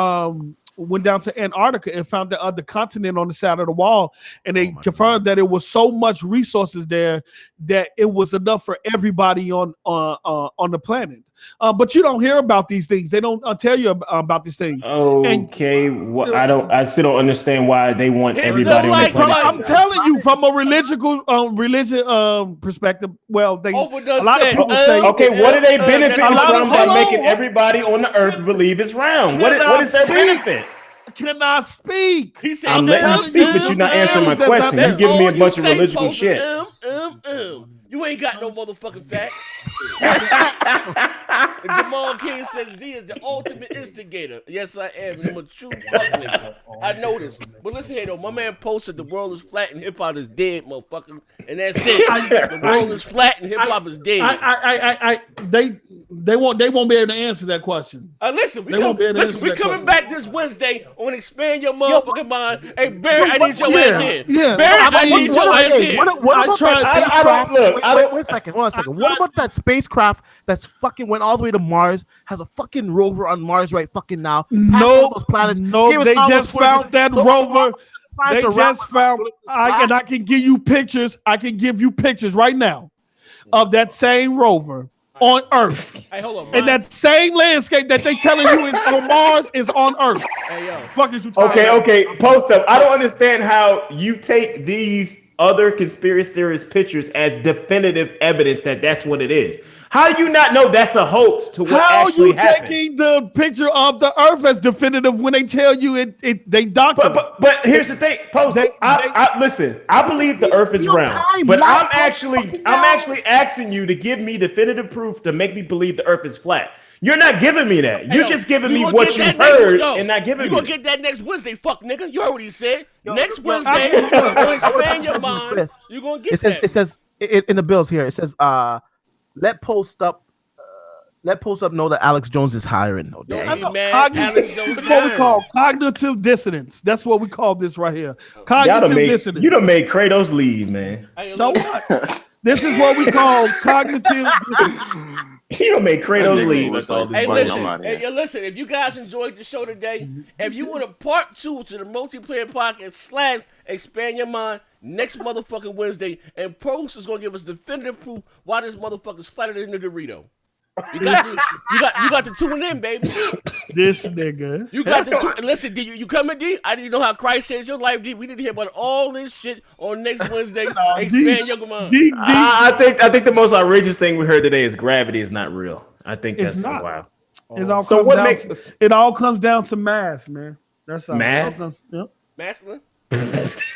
Antarctica and found the other continent on the side of the wall, and they confirmed that it was so much resources there that it was enough for everybody on the planet. But you don't hear about these things. They don't tell you about these things. Okay, well, I still don't understand why they want everybody on the planet. I'm telling you from a religion perspective. Well, a lot of people say, okay, what are they benefiting from by making everybody on the Earth believe it's round? What is their benefit? Can I speak? I'm letting you speak, but you're not answering my question. You're giving me a bunch of religious shit. You ain't got no motherfucking facts. Jamal King said Z is the ultimate instigator. Yes, I am. I'm a true fuck nigga. I know this. But listen here, though. My man posted the world is flat and hip-hop is dead, motherfucker. And that's it. The world is flat and hip-hop is dead. They won't be able to answer that question. Listen, we coming back this Wednesday on Expand Your Motherfucking Mind. Hey, Barry, I need your ass here. Yeah. Barry, I need your ass here. What about that spacecraft? Wait a second. Hold on a second. What about that spacecraft that's fucking went all the way to Mars, has a fucking rover on Mars right fucking now? No, those planets. They just found that rover. They just found, and I can give you pictures. I can give you pictures right now of that same rover on Earth. Hey, hold on, and that same landscape that they telling you is on Mars is on Earth. Hey, yo. Fuck is you talking about? Okay. Post up. I don't understand how you take these other conspiracy theorist pictures as definitive evidence that that's what it is. How do you not know that's a hoax to what actually happened? How are you taking the picture of the Earth as definitive when they tell you they doctor? But here's the thing, Post. Listen. I believe the Earth is round, but I'm actually asking you to give me definitive proof to make me believe the Earth is flat. You're not giving me that. You're just giving me what you heard and not giving me. You're going to get that next Wednesday, fuck nigga. You already said. Next Wednesday, you're going to expand your mind. You're going to get that. It says in the bills here, it says, let Post up know that Alex Jones is hiring. Alex Jones that's what we call cognitive dissonance. That's what we call this right here. Cognitive dissonance. You done made Kratos leave, man. So what? This is what we call cognitive dissonance. You don't make Kratos leave. Listen, if you guys enjoyed the show today, if you want a part 2 to the multiplayer podcast / expand your mind next motherfucking Wednesday, and Post is gonna give us definitive proof why this motherfucker's flatter than the Dorito. You got to tune in, baby. This nigga. You got to listen. Did you coming, D? I didn't know how Christ saved your life, D. We need to hear about all this shit on next Wednesday. Expand your mind. I think the most outrageous thing we heard today is gravity is not real. I think that's not. Wow. It all comes down to mass, man. That's all. Mass. Masculine.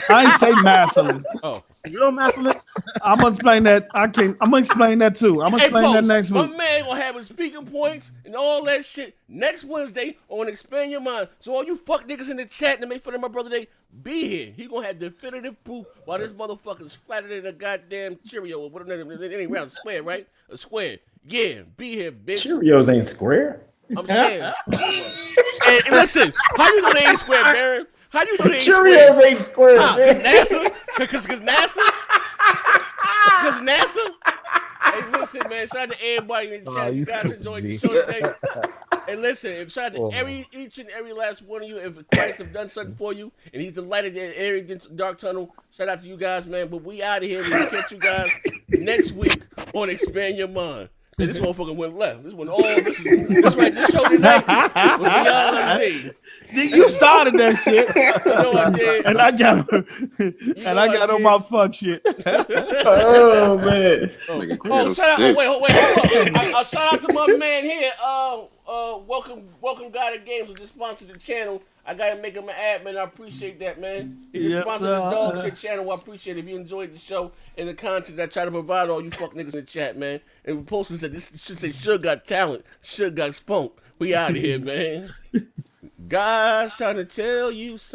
I ain't say masculine. Oh, you know masculine. I'm gonna explain that. I'm gonna explain that too. I'm gonna explain that next week. My man gonna have his speaking points and all that shit next Wednesday on Expand Your Mind. So all you fuck niggas in the chat that make fun of my brother, they be here. He gonna have definitive proof why this motherfucker's flatter than a goddamn Cheerio or whatever. It ain't round, square, right? A square. Yeah, be here, bitch. Cheerios ain't square. I'm saying. And listen, how you know they ain't square, Baron? How you know they ain't Cheerios ain't square, man? Because NASA? Because NASA? Hey, listen, man. Shout out to everybody in the chat. You guys enjoyed the show today. And listen, shout out to each and every last one of you. If Christ have done something for you, and he's the light of the area dark tunnel, shout out to you guys, man. But we out of here. We'll catch you guys next week on Expand Your Mind. And this motherfucker went left. This show tonight. You started that shit. No, I did. And I got on my fuck shit. Oh man. Shout out! Hold on. Shout out to my man here. Welcome guy to games who just sponsored the channel. I gotta make him an admin. I appreciate that, man. He just sponsored this dog shit channel. I appreciate it. If you enjoyed the show and the content I try to provide all you fuck niggas in the chat, man. And posting said this should say Suge got talent, Suge got spunk. We out of here, man. Guys trying to tell you something.